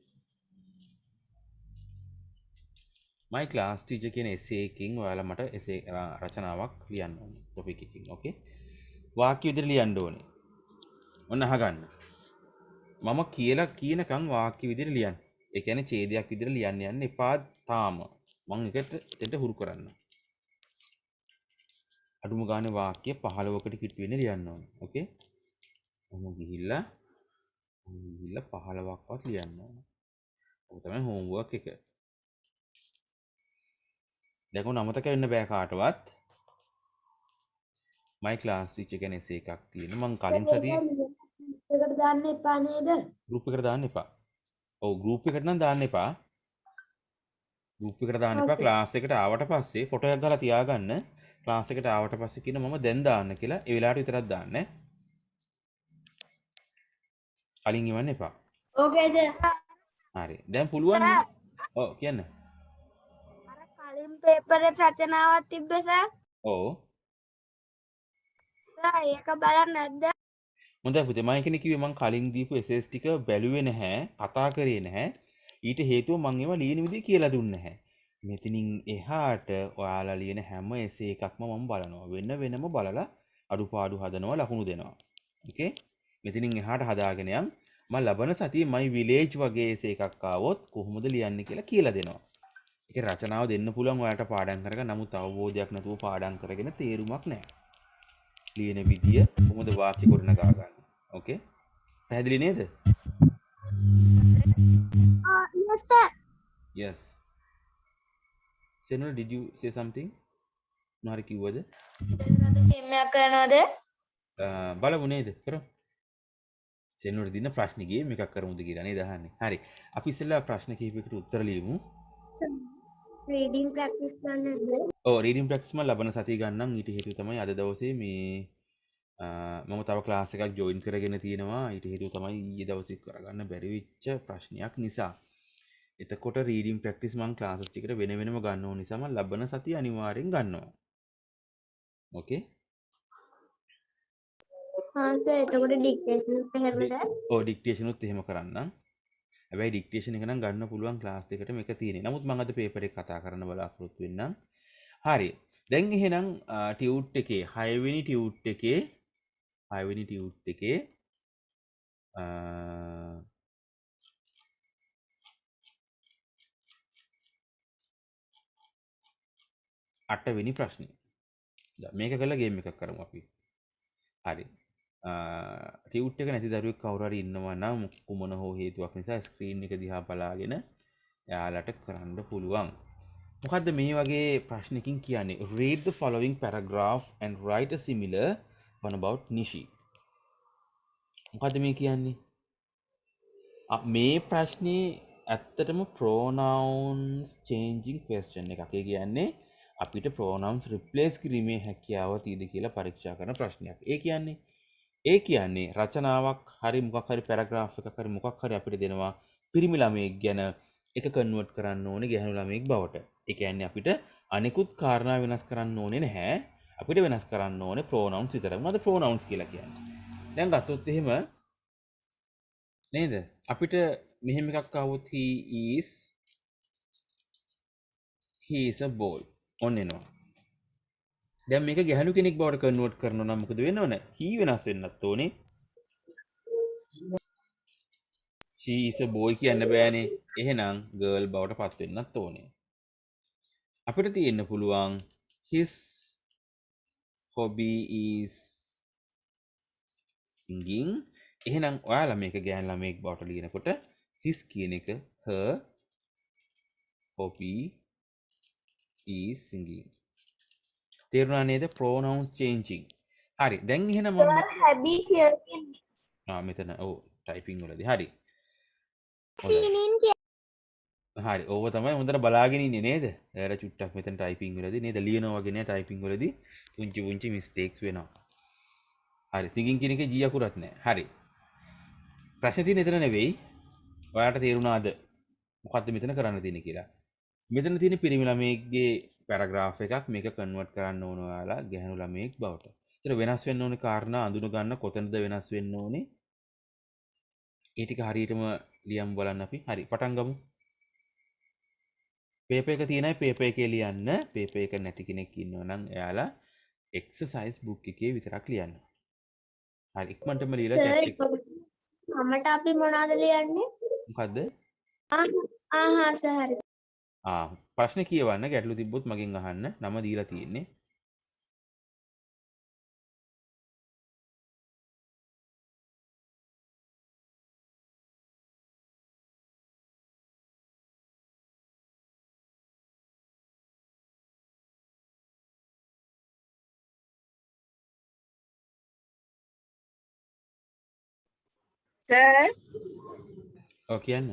Speaker 1: my class teacher කියන essay එකකින් ඔයාලා මට essay රචනාවක් ලියන්න ඕනේ. topic එකකින්. okay? වාක්‍ය විදිහට ලියන්න ඕනේ. ඔන්න අහගන්න. මම කියලා කියනකම් වාක්‍ය විදිහට ලියන්න. ඒ කියන්නේ ඡේදයක් විදිහට ලියන්න යන්න එපා තාම. මම එකට එතෙන්ට හුරු කරන්න. අඩුම ගානේ වාක්‍ය 15කට කිට්ටු වෙන්නේ ලියන්න ඕනේ. ඕකේ? මම ගිහිල්ලා 15ක්වත් ලියන්න ඕනේ. ඔක තමයි හෝම්වර්ක් එක. දැන් උන අමතක වෙන්න බෑ කාටවත්. my class teacher කියන essay එකක් තියෙන. මම කලින් සතියේ
Speaker 2: එකට දාන්න එපා නේද?
Speaker 1: group එකට දාන්න එපා. ඔව් group එකට නම් දාන්න එපා. group එකට දාන්න එපා. class එකට ආවට පස්සේ ෆොටෝ එකක් ගාලා තියාගන්න. class එකට ආවට පස්සේ කියන මම දැන් දාන්න කියලා ඒ වෙලාවට විතරක් දාන්න. කලින් ඉවන්න එපා.
Speaker 2: ඕකේද?
Speaker 1: හරි. දැන් පුළුවන්. ඔව් කියන්න.
Speaker 2: අර කලින් පේපරේ රචනාවක් තිබ්බේ සර්.
Speaker 1: ඔව්.
Speaker 2: සර් ඒක බලන්න නැද්ද?
Speaker 1: හොඳයි පුතේ මම කියන්නේ කිව්වේ මම කලින් දීපු SS ටික බැලුවේ නැහැ, කතා කරේ නැහැ. ඊට හේතුව මම ඒවා ලියන විදිහ කියලා දුන්නේ නැහැ. මෙතනින් එහාට ඔයාලා ලියන හැම essay එකක්ම මම බලනවා. වෙනම බලලා අඩුපාඩු හදනවා, ලකුණු දෙනවා. ඕකේ? මෙතනින් එහාට හදාගෙන යම් මම ලබන සතියේ my village වගේ essay එකක් ආවොත් කොහොමද ලියන්නේ කියලා කියලා දෙනවා. ඒක රචනාව දෙන්න පුළුවන් ඔයාලට පාඩම් කරගන්න. නමුත් අවබෝධයක් නැතුව පාඩම් කරගෙන තේරුමක් නැහැ. ලියන විදිය කොහොමද වාක්‍ය ගොඩනගා ගන්න. ඕකේ? පැහැදිලි නේද?
Speaker 2: yes sir.
Speaker 1: Yes. Senora, did you say something? මොනවාරි කිව්වද?
Speaker 3: කේමයක් කරනවද?
Speaker 1: බලමු නේද? කරමු. සෙනෝර දින ප්‍රශ්න ගේම් එකක් කරමුද කියලා නේද අහන්නේ. හරි. අපි ඉස්සෙල්ලා ප්‍රශ්න කිහිපයකට උත්තර ලියමු.
Speaker 2: රීඩින් ප්‍රැක්ටිස් කරන්නද?
Speaker 1: ඔව් රීඩින් ප්‍රැක්ටිස් මම ලබන සතිය ගන්නම්. ඊට හේතුව තමයි අද දවසේ මේ මම තව ක්ලාස් එකක් ජොයින් කරගෙන තියෙනවා. ඊට හේතුව තමයි ඊයේ දවසේ කරගන්න බැරි වෙච්ච ප්‍රශ්නයක් නිසා. එතකොට රීඩින් ප්‍රැක්ටිස් මම ක්ලාසස් ටිකට වෙන වෙනම ගන්න ඕන නිසා මම ලබන සතිය අනිවාර්යෙන් ගන්නවා. ඕකේ?
Speaker 4: හා සර් එතකොට ඩික්ටේෂන් එහෙමද?
Speaker 1: ඔව් ඩික්ටේෂන් උත් එහෙම කරන්නම්. හැබැයි ඩික්ටේෂන් එක නම් ගන්න පුළුවන් ක්ලාස් දෙකට මේක තියෙන්නේ. නමුත් මම අද පේපර් එක කතා කරන්න බලාපොරොත්තු වෙන්නම්. හරි. දැන් එහෙනම් ටියුට් එකේ 6 වෙනි ටියුට් එකේ 8 වෙනි ප්‍රශ්නේ. මේක කරලා ගේම් එකක් කරමු අපි. හරි. ටියුට් එක නැති දරුවෙක් කවුරු හරි ඉන්නවා නම් කුමන හෝ හේතුවක් නිසා ස්ක්‍රීන් එක දිහා බලාගෙන එයාලට කරන්න පුළුවන්. මොකද්ද මේ වගේ ප්‍රශ්නකින් කියන්නේ? Read the following paragraph and write a similar one about Nishi. මොකද්ද මේ කියන්නේ? මේ ප්‍රශ්නේ ඇත්තටම pronouns changing question එකක්. ඒ කියන්නේ අපිට pronouns replace කිරීමේ හැකියාව තියෙද කියලා පරීක්ෂා කරන ප්‍රශ්නයක්. ඒ කියන්නේ රචනාවක් හරි මොකක් හරි පැරග්‍රාෆ් එකක් හරි මොකක් හරි අපිට දෙනවා පිරිමි ළමයෙක් ගැන එක කන්වර්ට් කරන්න ඕනේ ගැහැණු ළමයෙක් බවට. ඒ කියන්නේ අපිට අනිකුත් කාරණා වෙනස් කරන්න ඕනේ නැහැ. අපිට වෙනස් කරන්න ඕනේ pronouns විතරයි. මොනවද pronouns කියලා කියන්නේ? දැන් ගත්තොත් එහෙම නේද? අපිට මෙහෙම එකක් ආවොත් he is a boy. ඔන්න එනවා. දැන් මේක ගැහණු කෙනෙක් බවට කන්වර්ට් කරනවා නම් මොකද වෙන්න ඕන? he වෙනස් වෙන්නත් ඕනේ. she is a boy කියන්න බෑනේ. එහෙනම් girl බවට පත් වෙන්නත් ඕනේ. අපිට තියෙන්න පුළුවන් his hobby is singing. එහෙනම් ඔයාලා මේක ගැහණු ළමයෙක් බවට ලියනකොට his කියන එක her hobby is singing. තේරුණා නේද? pronouns changing. හරි. දැන් එහෙනම් මම
Speaker 2: හැබි කියලා කියන්නේ.
Speaker 1: මෙතන ඔව් ටයිපින් වලදී. හරි.
Speaker 4: සීනින්
Speaker 1: හරි. ඕව තමයි හොඳට බලාගෙන ඉන්නේ නේද? එයාලා චුට්ටක් මෙතන ටයිපින් වලදී නේද? ලියනවා වගේ නෑ ටයිපින් වලදී පුංචි පුංචි මිස්ටේක්ස් වෙනවා. හරි. සිංගින් කියන එකේ G අකුරක් නෑ. හරි. ප්‍රශ්නේ තියෙන්නේ එතන නෙවෙයි. ඔයාලට තේරුණාද මොකද්ද මෙතන කරන්න තියෙන්නේ කියලා? මෙතන තියෙන පිරිමි ළමයෙක්ගේ පැරග්‍රාෆ් එකක් මේක කන්වර්ට් කරන්න ඕන ඔයාලා ගැහණු ළමයෙක් බවට. ඒතර වෙනස් වෙන්න ඕනේ කාරණා අඳුන ගන්න කොතනද වෙනස් වෙන්න ඕනේ? ඒ ටික හරියටම ලියමු බලන්න අපි. හරි. පටන් ගමු. පේපර් එක තියෙනයි පේපර් එකේ ලියන්න. පේපර් එක නැති කෙනෙක් ඉන්නවා නම් එයාලා එක්සර්සයිස් බුක් එකේ විතරක් ලියන්න. හරි. ඉක්මනටම ලියලා chat එක.
Speaker 4: මමට අපි මොනවද ලියන්නේ?
Speaker 1: මොකද්ද?
Speaker 4: ආහා සර් හරි.
Speaker 1: ප්‍රශ්න කියවන්න ගැටලු තිබ්බොත් මගෙන් අහන්න. නම දීලා තියෙන්නේ.
Speaker 3: සර්
Speaker 1: ඔව් කියන්න.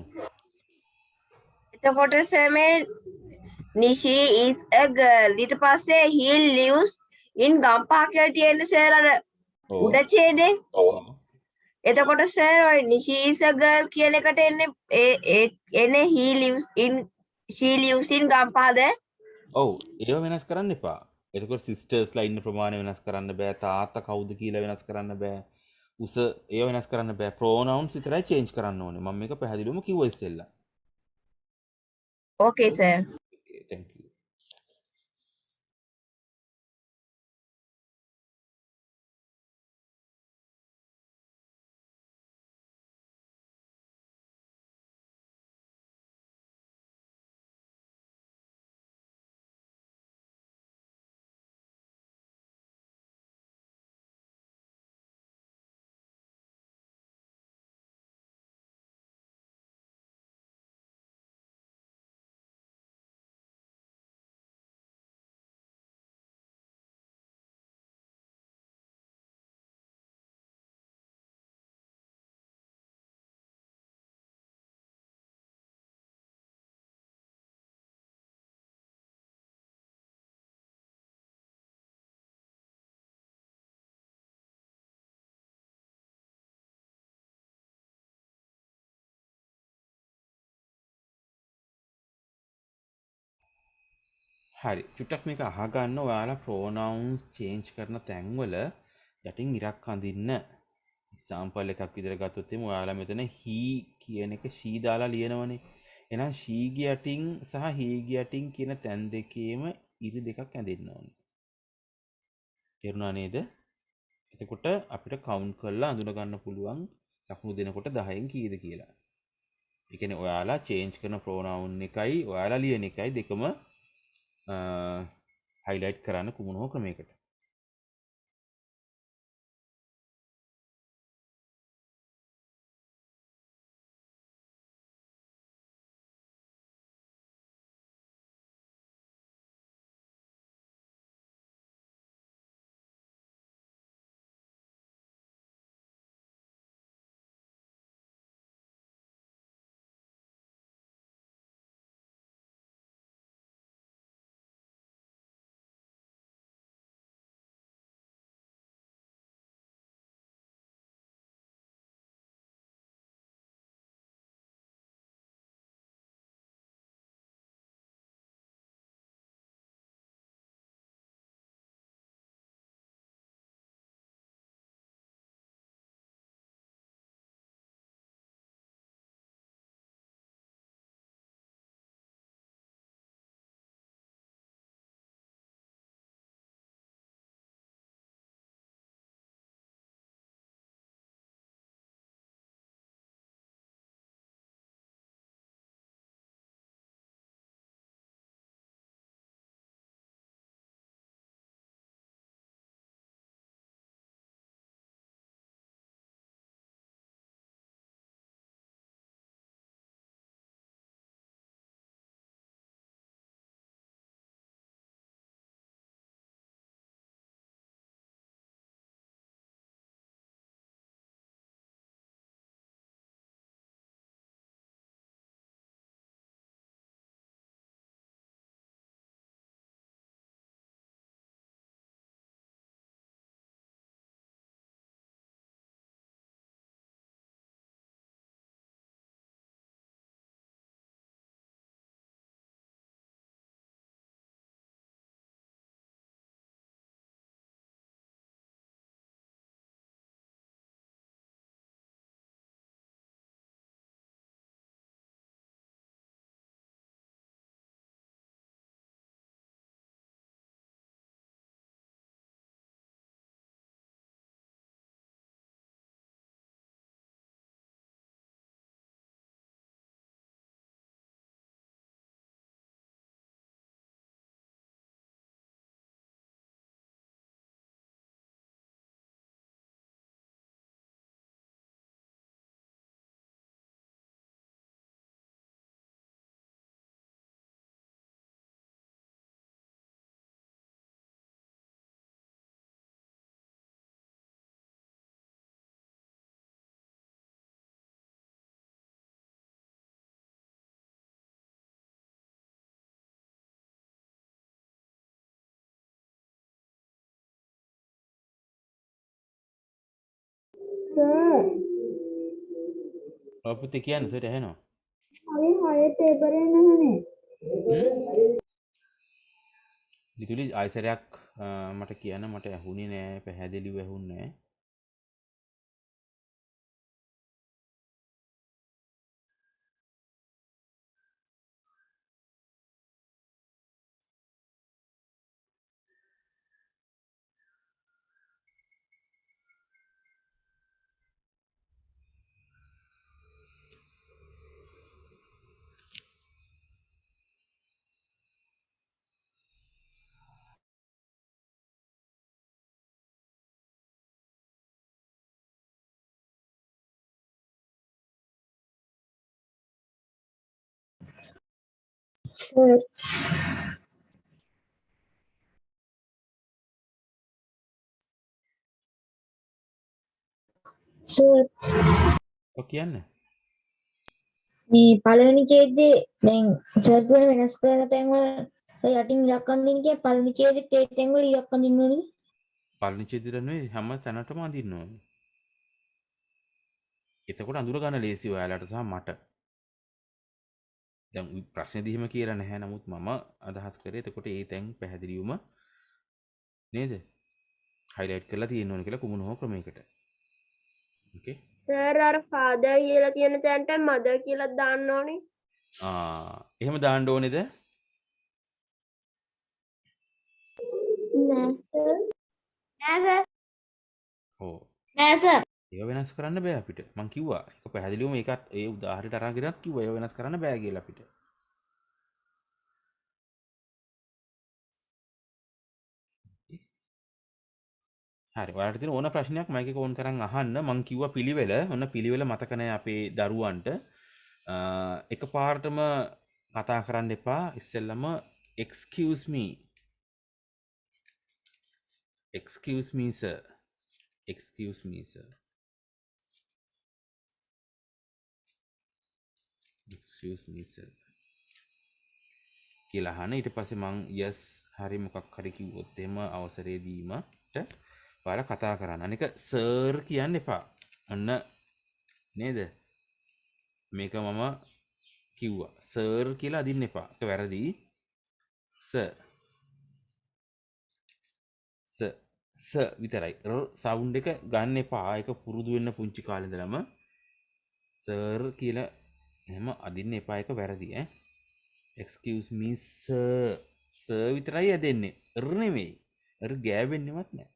Speaker 3: එතකොට සර් මේ Nishi is a girl ඊට පස්සේ he lives in ගම්පහ කියලා තියෙන සර් අර
Speaker 1: ඔව්.
Speaker 3: උඩ ඡේදේ.
Speaker 1: ඔව්.
Speaker 3: එතකොට සර් ඔය Nishi is a girl කියන එකට එන්නේ she lives in ගම්පහද?
Speaker 1: ඔව්. ඒව වෙනස් කරන්න එපා. එතකොට සිස්ටර්ස්ලා ඉන්න ප්‍රමාණය වෙනස් කරන්න බෑ. තාත්තා කවුද කියලා වෙනස් කරන්න බෑ. උස ඒව වෙනස් කරන්න බෑ. pronouns විතරයි change කරන්න ඕනේ. මම මේක පැහැදිලිවම කිව්වා ඉස්සෙල්ලා.
Speaker 3: Okay sir.
Speaker 1: Okay, thank you. හරි. චුට්ටක් මේක අහගන්න. ඔයාලා pronouns change කරන තැන්වල යටින් ඉරක් අඳින්න. එක්සාම්පල් එකක් විදිහට ගත්තොත් එimhe ඔයාලා මෙතන he කියන එක she දාලා ලියනවනේ. එහෙනම් she ගේ යටින් සහ he ගේ යටින් කියන තැන් දෙකේම ඉරි දෙකක් ඇඳෙන්න ඕනේ. තේරුණා නේද? එතකොට අපිට කවුන්ට් කරලා අඳුන ගන්න පුළුවන් ලකුණු දෙනකොට 10න් කීයද කියලා. ඒ කියන්නේ ඔයාලා චේන්ජ් කරන pronoun එකයි ඔයාලා ලියන එකයි දෙකම highlight කරන්න කුමන හෝ ක්‍රමයකට.
Speaker 2: සර්
Speaker 1: ඔය පුතේ කියන්න සර් ඇහෙනවා.
Speaker 2: අපි හයේ පේපරේ නැහනේ.
Speaker 1: ලිතුලි ආයිසරයක් මට කියන්න මට ඇහුනේ නෑ පැහැදිලිව ඇහුන්නේ නෑ.
Speaker 3: Sir, sir,
Speaker 1: ඔය කියන්න.
Speaker 3: මේ පළවෙනි ඡේදයේ දැන් සර් කියන වෙනස් කරන තැන් වල යටින් ඉලක්ක අඳින්න කිය පළවෙනි ඡේදෙත් ඒ තැන් වල ඉලක්ක අඳින්න ඕනේ.
Speaker 1: පළවෙනි ඡේදෙට නෙවෙයි හැම තැනටම අඳින්න ඕනේ. එතකොට අඳුර ගන්න ලේසි ඔයාලට සහ මට. දැන් ප්‍රශ්නේදී එහෙම කියලා නැහැ. නමුත් මම අදහස් කරේ එතකොට ඒ තැන් පැහැදිලිවම නේද? highlight කරලා තියෙන්න ඕන කියලා කුමන හෝ ක්‍රමයකට. okay
Speaker 2: සර් අර ෆාදර් කියලා තියෙන තැනට මදර් කියලා දාන්න ඕනේ.
Speaker 1: එහෙම දාන්න ඕනේද?
Speaker 2: නෑ සර්.
Speaker 1: ඔව්.
Speaker 3: නෑ සර්.
Speaker 1: ඒක වෙනස් කරන්න බෑ අපිට. මං කිව්වා ඒක පැහැදිලිවම ඒකත් ඒ උදාහරණයට අරගෙනත් කිව්වා ඒක වෙනස් කරන්න බෑ කියලා අපිට. හරි. ඔයාලට තියෙන ඕන ප්‍රශ්නයක් මයික් එක ඕන් කරන් අහන්න. මං කිව්වා පිළිවෙල. ඔන්න පිළිවෙල මතක නැහැ අපේ දරුවන්ට. එකපාරටම කතා කරන්න එපා. ඉස්සෙල්ලම excuse me. excuse me sir. excuse me sir. excuse me sir. කියලා අහන. ඊට පස්සේ මං yes හරි මොකක් හරි කිව්වොත් එහෙම අවසරය දීමට ඔයාලා කතා කරන්න. අනික සර් කියන්න එපා. ඔන්න නේද? මේක මම කිව්වා. සර් කියලා අදින්න එපා. ඒක වැරදි. සර්. සර් විතරයි. සවුන්ඩ් එක ගන්න එපා. ඒක පුරුදු වෙන්න පුංචි කාලේ ඉඳලම සර් කියලා එහෙම අදින්න එපා. ඒක වැරදි ඈ. excuse me sir. සර් විතරයි ඇදෙන්නේ. නෙමෙයි. ගෑවෙන්නේවත් නැහැ.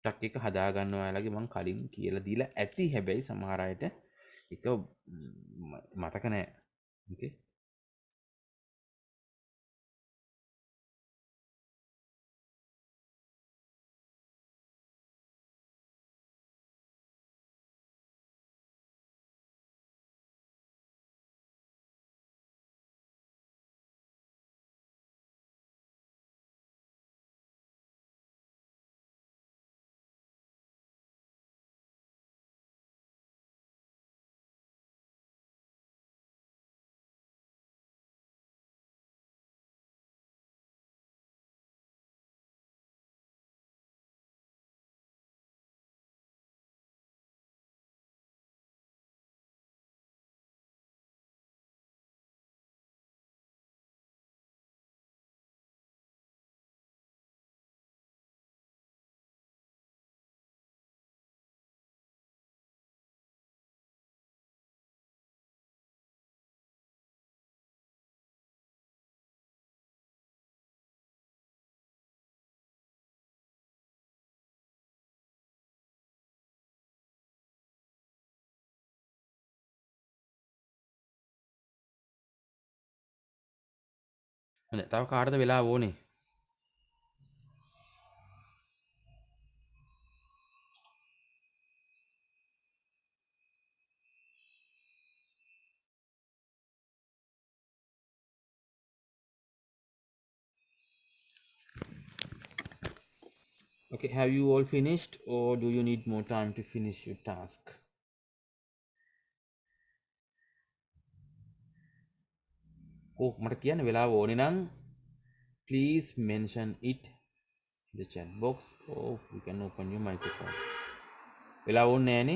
Speaker 1: ටක් එක හදා ගන්න ඔයාලගේ මං කලින් කියලා දීලා ඇති. හැබැයි සමහර අයට ඒක මතක නැහැ. ඕකේ. හොඳයි. තව කාටද වෙලා ඕනේ? Okay, have you all finished or do you need more time to finish your task? Oh, මට කියන්න වෙලාව ඕනේ නම් please mention it in the chat box or you can open your microphone. වෙලාව ඕනේ නෑනේ?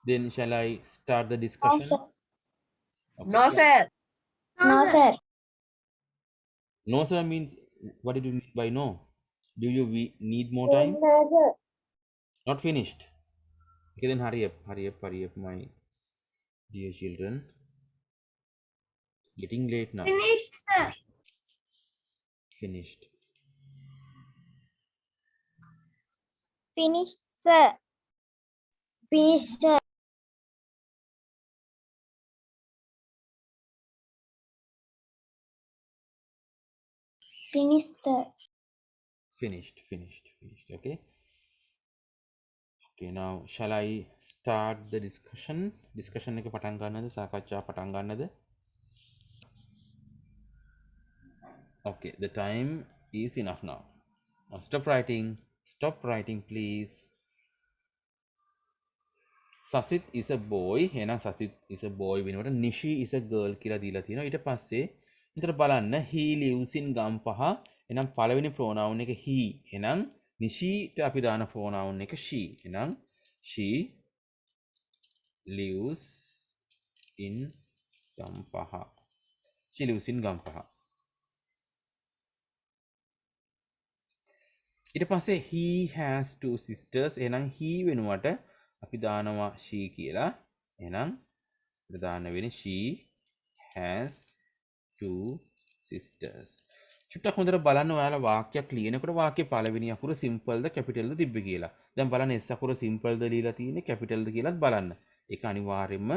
Speaker 1: Then shall I start the discussion? Okay.
Speaker 2: No sir.
Speaker 3: No sir.
Speaker 1: No sir means what did you mean by no? Do you need more time?
Speaker 3: No sir.
Speaker 1: Not finished. Okay, then hurry up, my dear children. It's getting late now.
Speaker 2: Finished sir.
Speaker 1: Finished.
Speaker 4: Finish sir.
Speaker 3: Finish sir. Finish sir.
Speaker 1: Finished. Okay. Okay, now shall I start the discussion? Discussion එක පටන් ගන්නද? සාකච්ඡා පටන් ගන්නද? Okay, the time is enough now. Now stop writing please. Sasit is a boy. එහෙනම් Sasit is a boy වෙනකොට Nishi is a girl කියලා දීලා තියෙනවා. ඊට පස්සේ මෙතන බලන්න he lives in ගම්පහ. එහෙනම් පළවෙනි pronoun එක he. එහෙනම් Nishiට අපි දාන pronoun එක she. එහෙනම් she lives in Gampaha. She lives in Gampaha. ඊට පස්සේ he has two sisters. එහෙනම් he වෙනුවට අපි දානවා she කියලා. එහෙනම් අපිට දාන්න වෙන්නේ she has two sisters. චුට්ටක් හොඳට බලන්න ඔයාලා වාක්‍යයක් ලියනකොට වාක්‍යයේ පළවෙනි අකුර සිම්පල්ද කැපිටල්ද තිබ්බේ කියලා. දැන් බලන්න S අකුර සිම්පල්ද ලියලා තියෙන්නේ කැපිටල්ද කියලාත් බලන්න. ඒක අනිවාර්යෙන්ම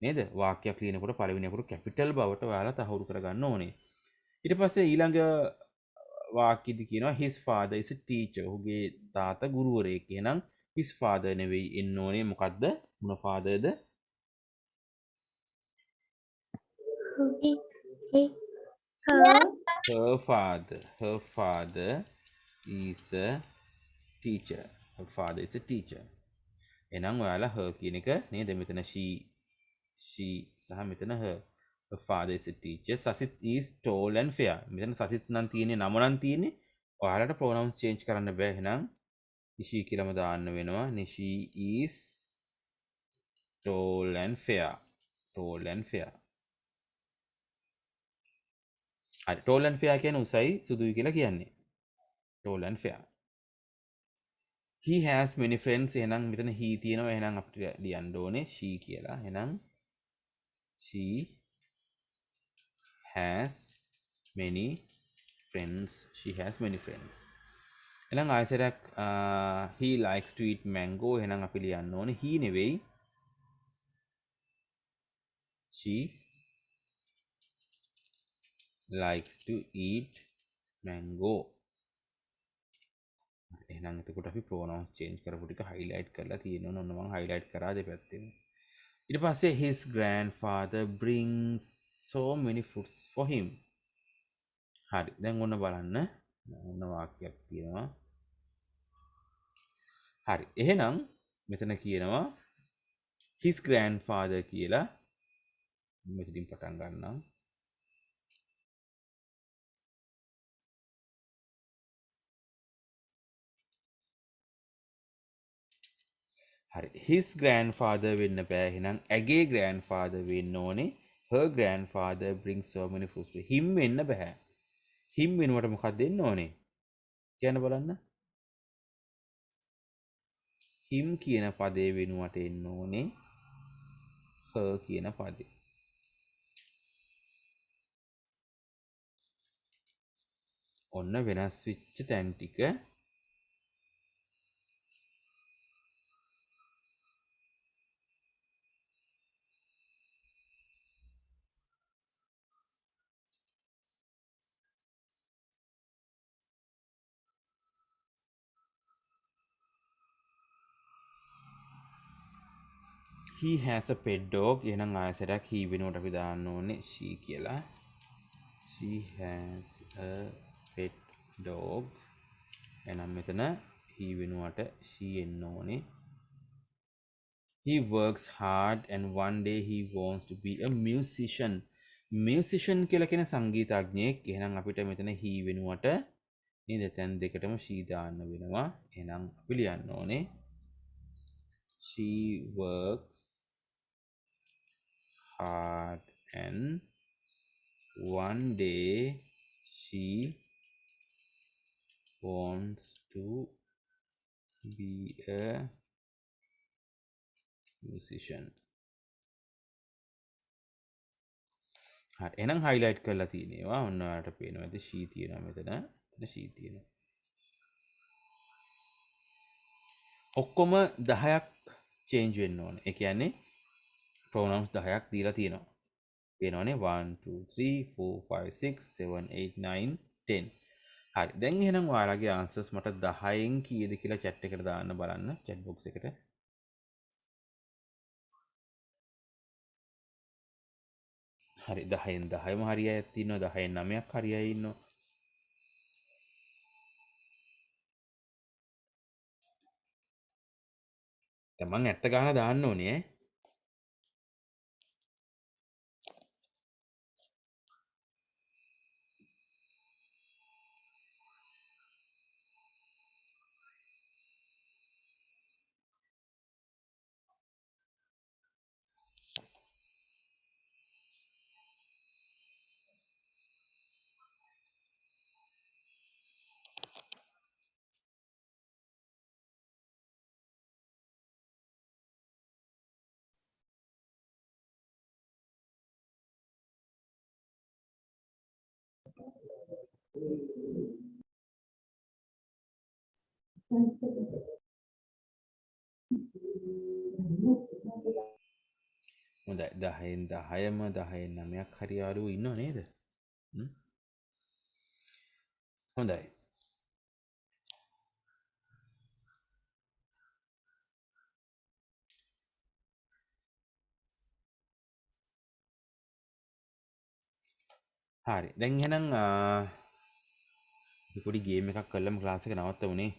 Speaker 1: නේද? වාක්‍යයක් ලියනකොට පළවෙනි අකුර කැපිටල් බවට ඔයාලා තහවුරු කරගන්න ඕනේ. ඊට පස්සේ ඊළඟ වාක්‍යෙදි කියනවා his father is a teacher. ඔහුගේ තාත්තා ගුරුවරයෙක්. එහෙනම් his father නෙවෙයි එන්න ඕනේ මොකද්ද? මොන fatherද? Her father. Her father is a teacher. Her father is a teacher. එහෙනම් ඔයාලා her කියන එක නේද? මෙතන she සහ මෙතන her. Her father is a teacher. Sasit is tall and fair. මෙතන sasit නම් තියෙන්නේ නම නම් තියෙන්නේ. ඔයාලට pronouns change කරන්න බෑ. එහෙනම් nishi කියලාම දාන්න වෙනවා. Nishi is tall and fair. Tall and fair. හරි. tall and fair කියන්නේ උසයි සුදුයි කියලා කියන්නේ. tall and fair. He has many friends. එහෙනම් මෙතන he තියෙනවා. එහෙනම් අපිට ලියන්න ඕනේ she කියලා. එහෙනම් she has many friends. She has many friends. එහෙනම් ආයසරයක් he likes to eat mango. එහෙනම් අපි ලියන්න ඕනේ he නෙවෙයි she likes to eat mango. එහෙනම් එතකොට අපි pronouns change කරපු ටික highlight කරලා තියෙනවා. ඔන්න මම highlight කරා දෙපැත්තෙම. ඊට පස්සේ his grandfather brings so many fruits for him. හරි. දැන් ඔන්න බලන්න. ඔන්න වාක්‍යයක් තියෙනවා. හරි. එහෙනම් මෙතන කියනවා his grandfather කියලා. මෙතනින් පටන් ගන්නම්. හරි. his grandfather වෙන්න බෑ. එහෙනම් ඇගේ grandfather වෙන්න ඕනේ. her grandfather brings so many fruits to him වෙන්න බෑ. him වෙනුවට මොකක්ද දෙන්න ඕනේ? කියන්න බලන්න. him කියන පදේ වෙනුවට එන්න ඕනේ her කියන පදේ. ඔන්න වෙනස් වෙච්ච තැන් ටික he has a pet dog. එහෙනම් ආයසරයක් he වෙනුවට අපි දාන්න ඕනේ she කියලා. she has a pet dog. එහෙනම් මෙතන he වෙනුවට she එන්න ඕනේ. he works hard and one day he wants to be a musician. musician කියලා කියන සංගීතඥයෙක්. එහෙනම් අපිට මෙතන he වෙනුවට නේද තැන් දෙකටම she දාන්න වෙනවා. එහෙනම් අපි ලියන්න ඕනේ she works hard and one day she wants to be a musician. හරි. එහෙනම් highlight කරලා තියෙනවා. ඔන්න ඔයාලට පේනවා ඇති she තියෙනවා මෙතන. මෙතන she තියෙනවා. ඔක්කොම 10ක් change වෙන්න ඕනේ. ඒ කියන්නේ pronouns 10ක් දීලා තියෙනවා. පේනවනේ 1 2 3 4 5 6 7 8 9 10. හරි. දැන් එහෙනම් ඔයාලගේ answers මට 10න් කීයද කියලා chat එකට දාන්න බලන්න chat box එකට. හරි 10න් 10ම හරි අයත් ඉන්නවා 10න් 9ක් හරි අය ඉන්නවා. දැන් මං ඇත්ත ගාන දාන්න ඕනේ ඈ. හොඳයි 10න් 10ම 10න් 9ක් හරි යාළුවෝ ඉන්නව නේද? හොඳයි. හරි. දැන් එහෙනම් අපි පොඩි ගේම් එකක් කරලම ක්ලාස් එක නවත්තමුනේ.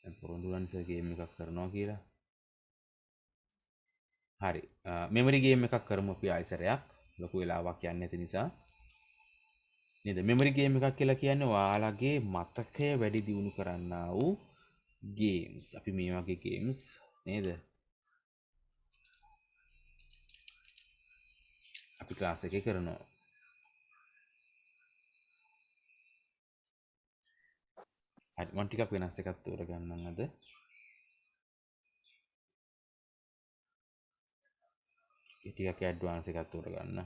Speaker 1: දැන් පොරොන්දු වෙන නිසා ගේම් එකක් කරනවා කියලා. හරි. මෙමරි ගේම් එකක් කරමු අපි ආයෙසරයක්. ලොකු වෙලාවක් යන්නේ නැති නිසා. නේද? මෙමරි ගේම් එකක් කියලා කියන්නේ ඔයාලගේ මතකය වැඩි දියුණු කරන්නා වූ ගේම්ස්. අපි මේ වගේ ගේම්ස් නේද? අපි ක්ලාස් එකේ කරනවා. හරි මම ටිකක් වෙනස් එකක් තෝරගන්නම් අද. ටිකක් ඇඩ්වාන්ස් එකක් තෝරගන්න.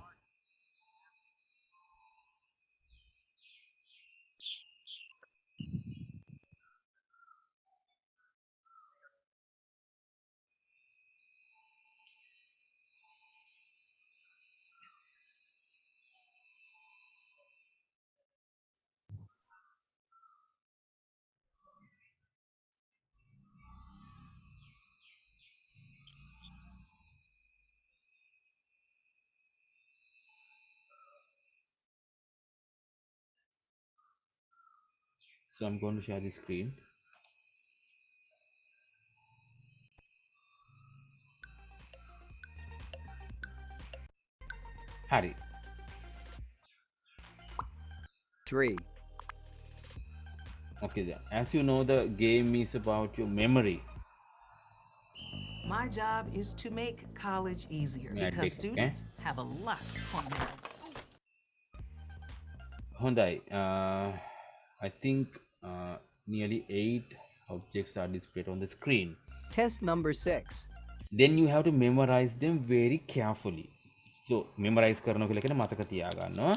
Speaker 1: So I'm going to share the screen. Harry.
Speaker 5: 3.
Speaker 1: Okay, then. As you know, the game is about your memory.
Speaker 6: My job is to make college easier
Speaker 1: Yeah,
Speaker 6: because
Speaker 1: take it,
Speaker 6: students have a lot on their
Speaker 1: Hyundai. I think nearly 8 objects are displayed on the screen.
Speaker 5: Test number 6.
Speaker 1: Then you have to memorize them very carefully. So memorize කරනවා කියලා කියන්නේ මතක තියාගන්නවා.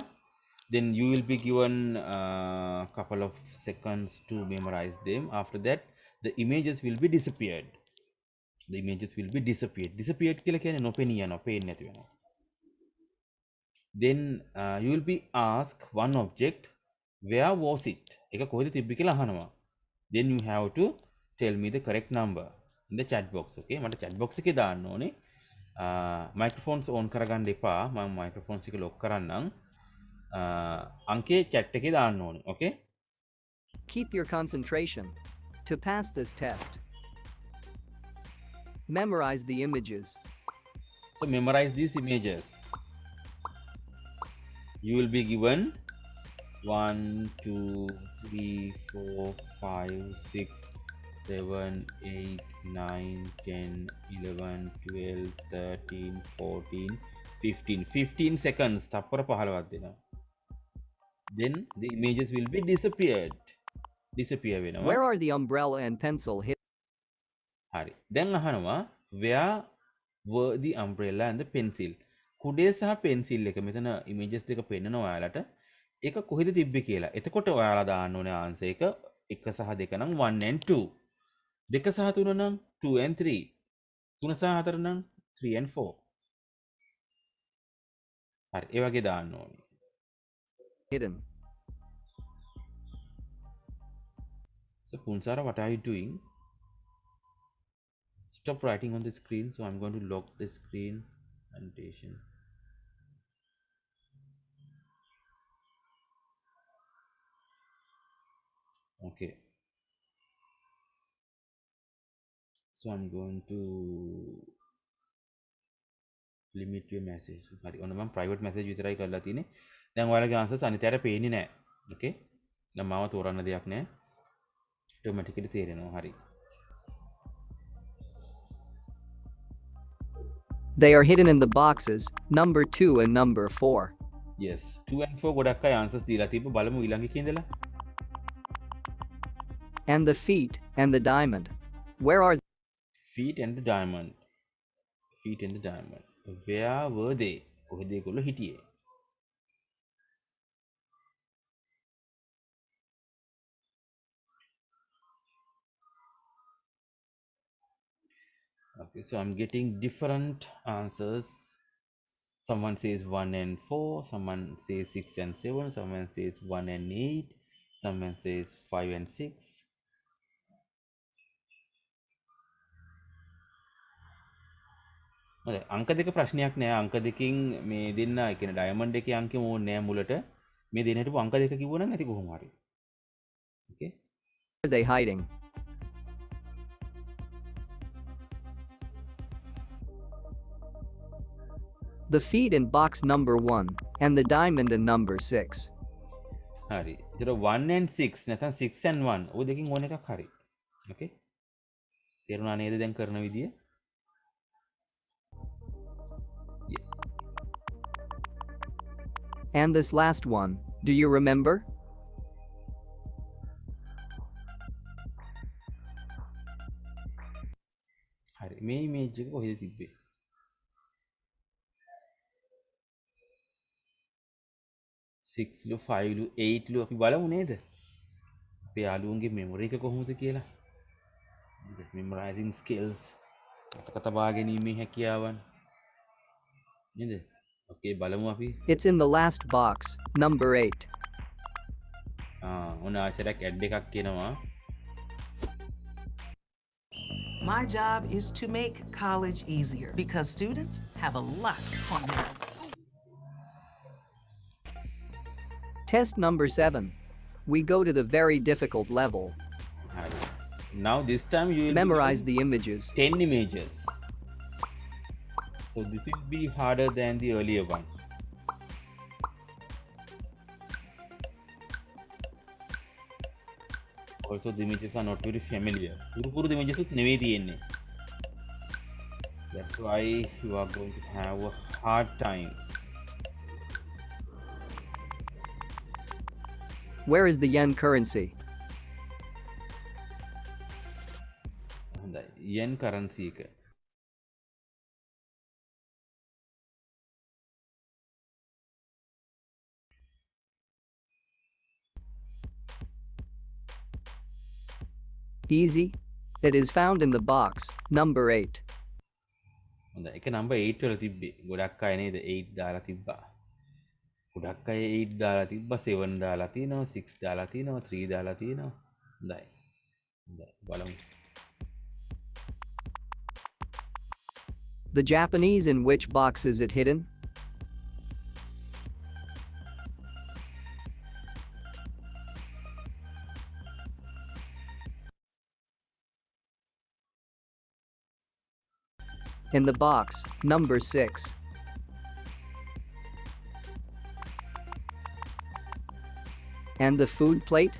Speaker 1: Then you will be given a couple of seconds to memorize them. After that, the images will be disappeared. The images will be disappeared. Disappeared කියලා කියන්නේ නොපෙනී යනවා, පේන්නේ නැති වෙනවා. Then you will be asked one object, where was it? එක කොහෙද තිබ්බේ කියලා අහනවා. Then you have to tell me the correct number in the chat box. Okay, මට chat box එකේ දාන්න ඕනේ. Microphones on කරගන්න එපා. මම microphones එක lock කරන්නම්. අංකේ chat එකේ දාන්න ඕනේ. Okay?
Speaker 5: Keep your concentration. To pass this test, memorize the images.
Speaker 1: So memorize these images. You will be given 1, 2, 3, 4, 5, 6, 7, 8, 9, 10, 11, 12, 13, 14, 15. 15 seconds. තප්පර 15ක් දෙනවා. Then the images will be disappeared. Disappear වෙනවා.
Speaker 5: Where are the umbrella and pencil hidden?
Speaker 1: හරි. දැන් අහනවා where were the umbrella and the pencil? කුඩේ සහ pencil එක මෙතන images දෙක පෙන්නනවා ඔයාලට. ඒක කොහෙද තිබ්බේ කියලා. එතකොට ඔයාලා දාන්න ඕනේ ආන්සර් එක 1 සහ 2 නම් 1 and 2. 2 සහ 3 නම් 2 and 3. 3 සහ 4 නම් 3 and 4. හරි. ඒ වගේ දාන්න ඕනේ.
Speaker 5: Hidden.
Speaker 1: So Punsara, what are you doing? Stop writing on the screen. So I'm going to lock the screen annotation. Okay. So I'm going to limit your message. හරි. ඔන්න මම private message විතරයි කරලා තියෙන්නේ. දැන් ඔයාලගේ answers අනිතයට පේන්නේ නැහැ. Okay? දැන් මාව තෝරන්න දෙයක් නැහැ. automatically තේරෙනවා. හරි.
Speaker 5: They are hidden in the boxes, number 2 and number 4.
Speaker 1: Yes. 2 and 4 ගොඩක් අය answers දීලා තිබ්බ. බලමු ඊළඟ එකේ ඉඳලා.
Speaker 5: And the feet and the diamond. Where are
Speaker 1: Feet and the diamond. Feet and the diamond. Where were they? කොහෙද ඒගොල්ලෝ හිටියේ? Okay, so I'm getting different answers. Someone says 1 and 4, someone says 6 and 7, someone says 1 and 8, someone says 5 and 6. හොඳයි අංක දෙක ප්‍රශ්නයක් නෑ අංක දෙකකින් මේ දෙන්න ඒ කියන්නේ ඩයමන්ඩ් එකේ අංකෙම ඕනේ නෑ මුලට මේ දෙන්න හිටපු අංක දෙක කිව්වනම් ඇති කොහොම හරි okay
Speaker 5: Where are they hiding? The feet in box number 1 and the diamond in number 6.
Speaker 1: හරි ඒතර 1 and 6 නැත්නම් 6 and 1 ඔය දෙකෙන් ඕන එකක් හරි okay තේරුණා නේද දැන් කරන විදිය
Speaker 5: And this last one, do you remember?
Speaker 1: හරි මේ ඉමේජ් එක කොහෙද තිබ්බේ 6 ලු 5 ලු 8 ලු අපි බලමු නේද අපේ යාළුවන්ගේ මෙමොරි එක කොහොමද කියලා memorizing skills මතක තබා ගැනීමේ හැකියාවන් නේද okay බලමු අපි
Speaker 5: It's in the last box, number 8.
Speaker 1: ඔන්න ආයෙසරක් ඇඩ් එකක් එනවා
Speaker 6: My job is to make college easier because students have a lot on them.
Speaker 5: Test number 7. We go to the very difficult level.
Speaker 1: හරි now this time you will
Speaker 5: Memorize the images.
Speaker 1: 10 images so this will be harder than the earlier one also the images are not very familiar පුරුපුරු images උත් නෙවෙයි තියෙන්නේ that's why you are going to have a hard time
Speaker 5: Where is the yen currency?
Speaker 1: හොඳයි yen currency එක
Speaker 5: Easy. It is found in the box, number 8.
Speaker 1: හොඳයි ඒක number 8 වල තිබ්බේ ගොඩක් අය නේද 8 දාලා තිබ්බා ගොඩක් අය 8 දාලා තිබ්බා 7 දාලා තියෙනවා 6 දාලා තියෙනවා 3 දාලා තියෙනවා හොඳයි හොඳයි බලමු
Speaker 5: The Japanese, in which box is it hidden? In the box, number 6. And the food plate?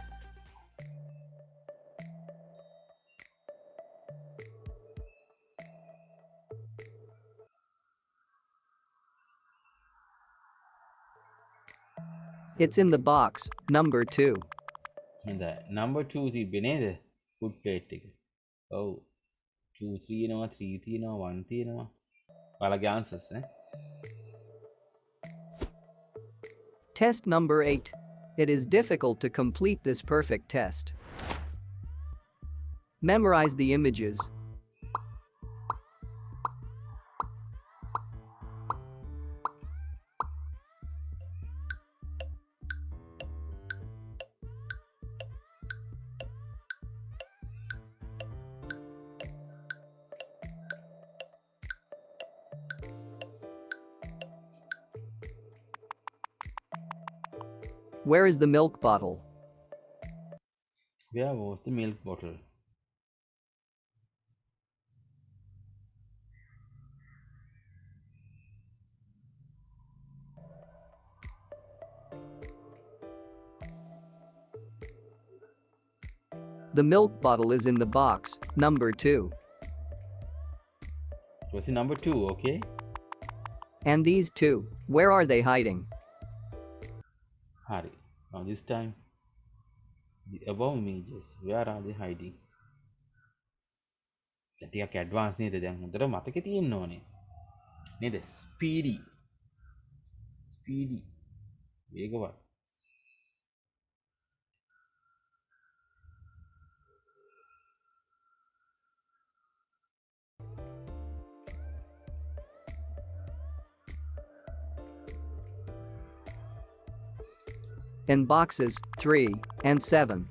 Speaker 5: It's in the box, number 2.
Speaker 1: හොඳයි number 2 තිබ්බේ නේද food plate එක ඔව් 2 තියෙනවා 3 තියෙනවා 1 තියෙනවා ඔයාලගේ answers නේ
Speaker 5: Test number 8. It is difficult to complete this perfect test. Memorize the images. Where is the milk bottle?
Speaker 1: where was the milk bottle
Speaker 5: The milk bottle is in the box, number 2.
Speaker 1: it was number 2 okay
Speaker 5: And these two, where are they hiding?
Speaker 1: hari now this time the above images where are they hiding ටිකක් advance නේද දැන් හොඳට මතකේ තියෙන්න ඕනේ නේද speedy වේගවත්
Speaker 5: in boxes 3 and 7.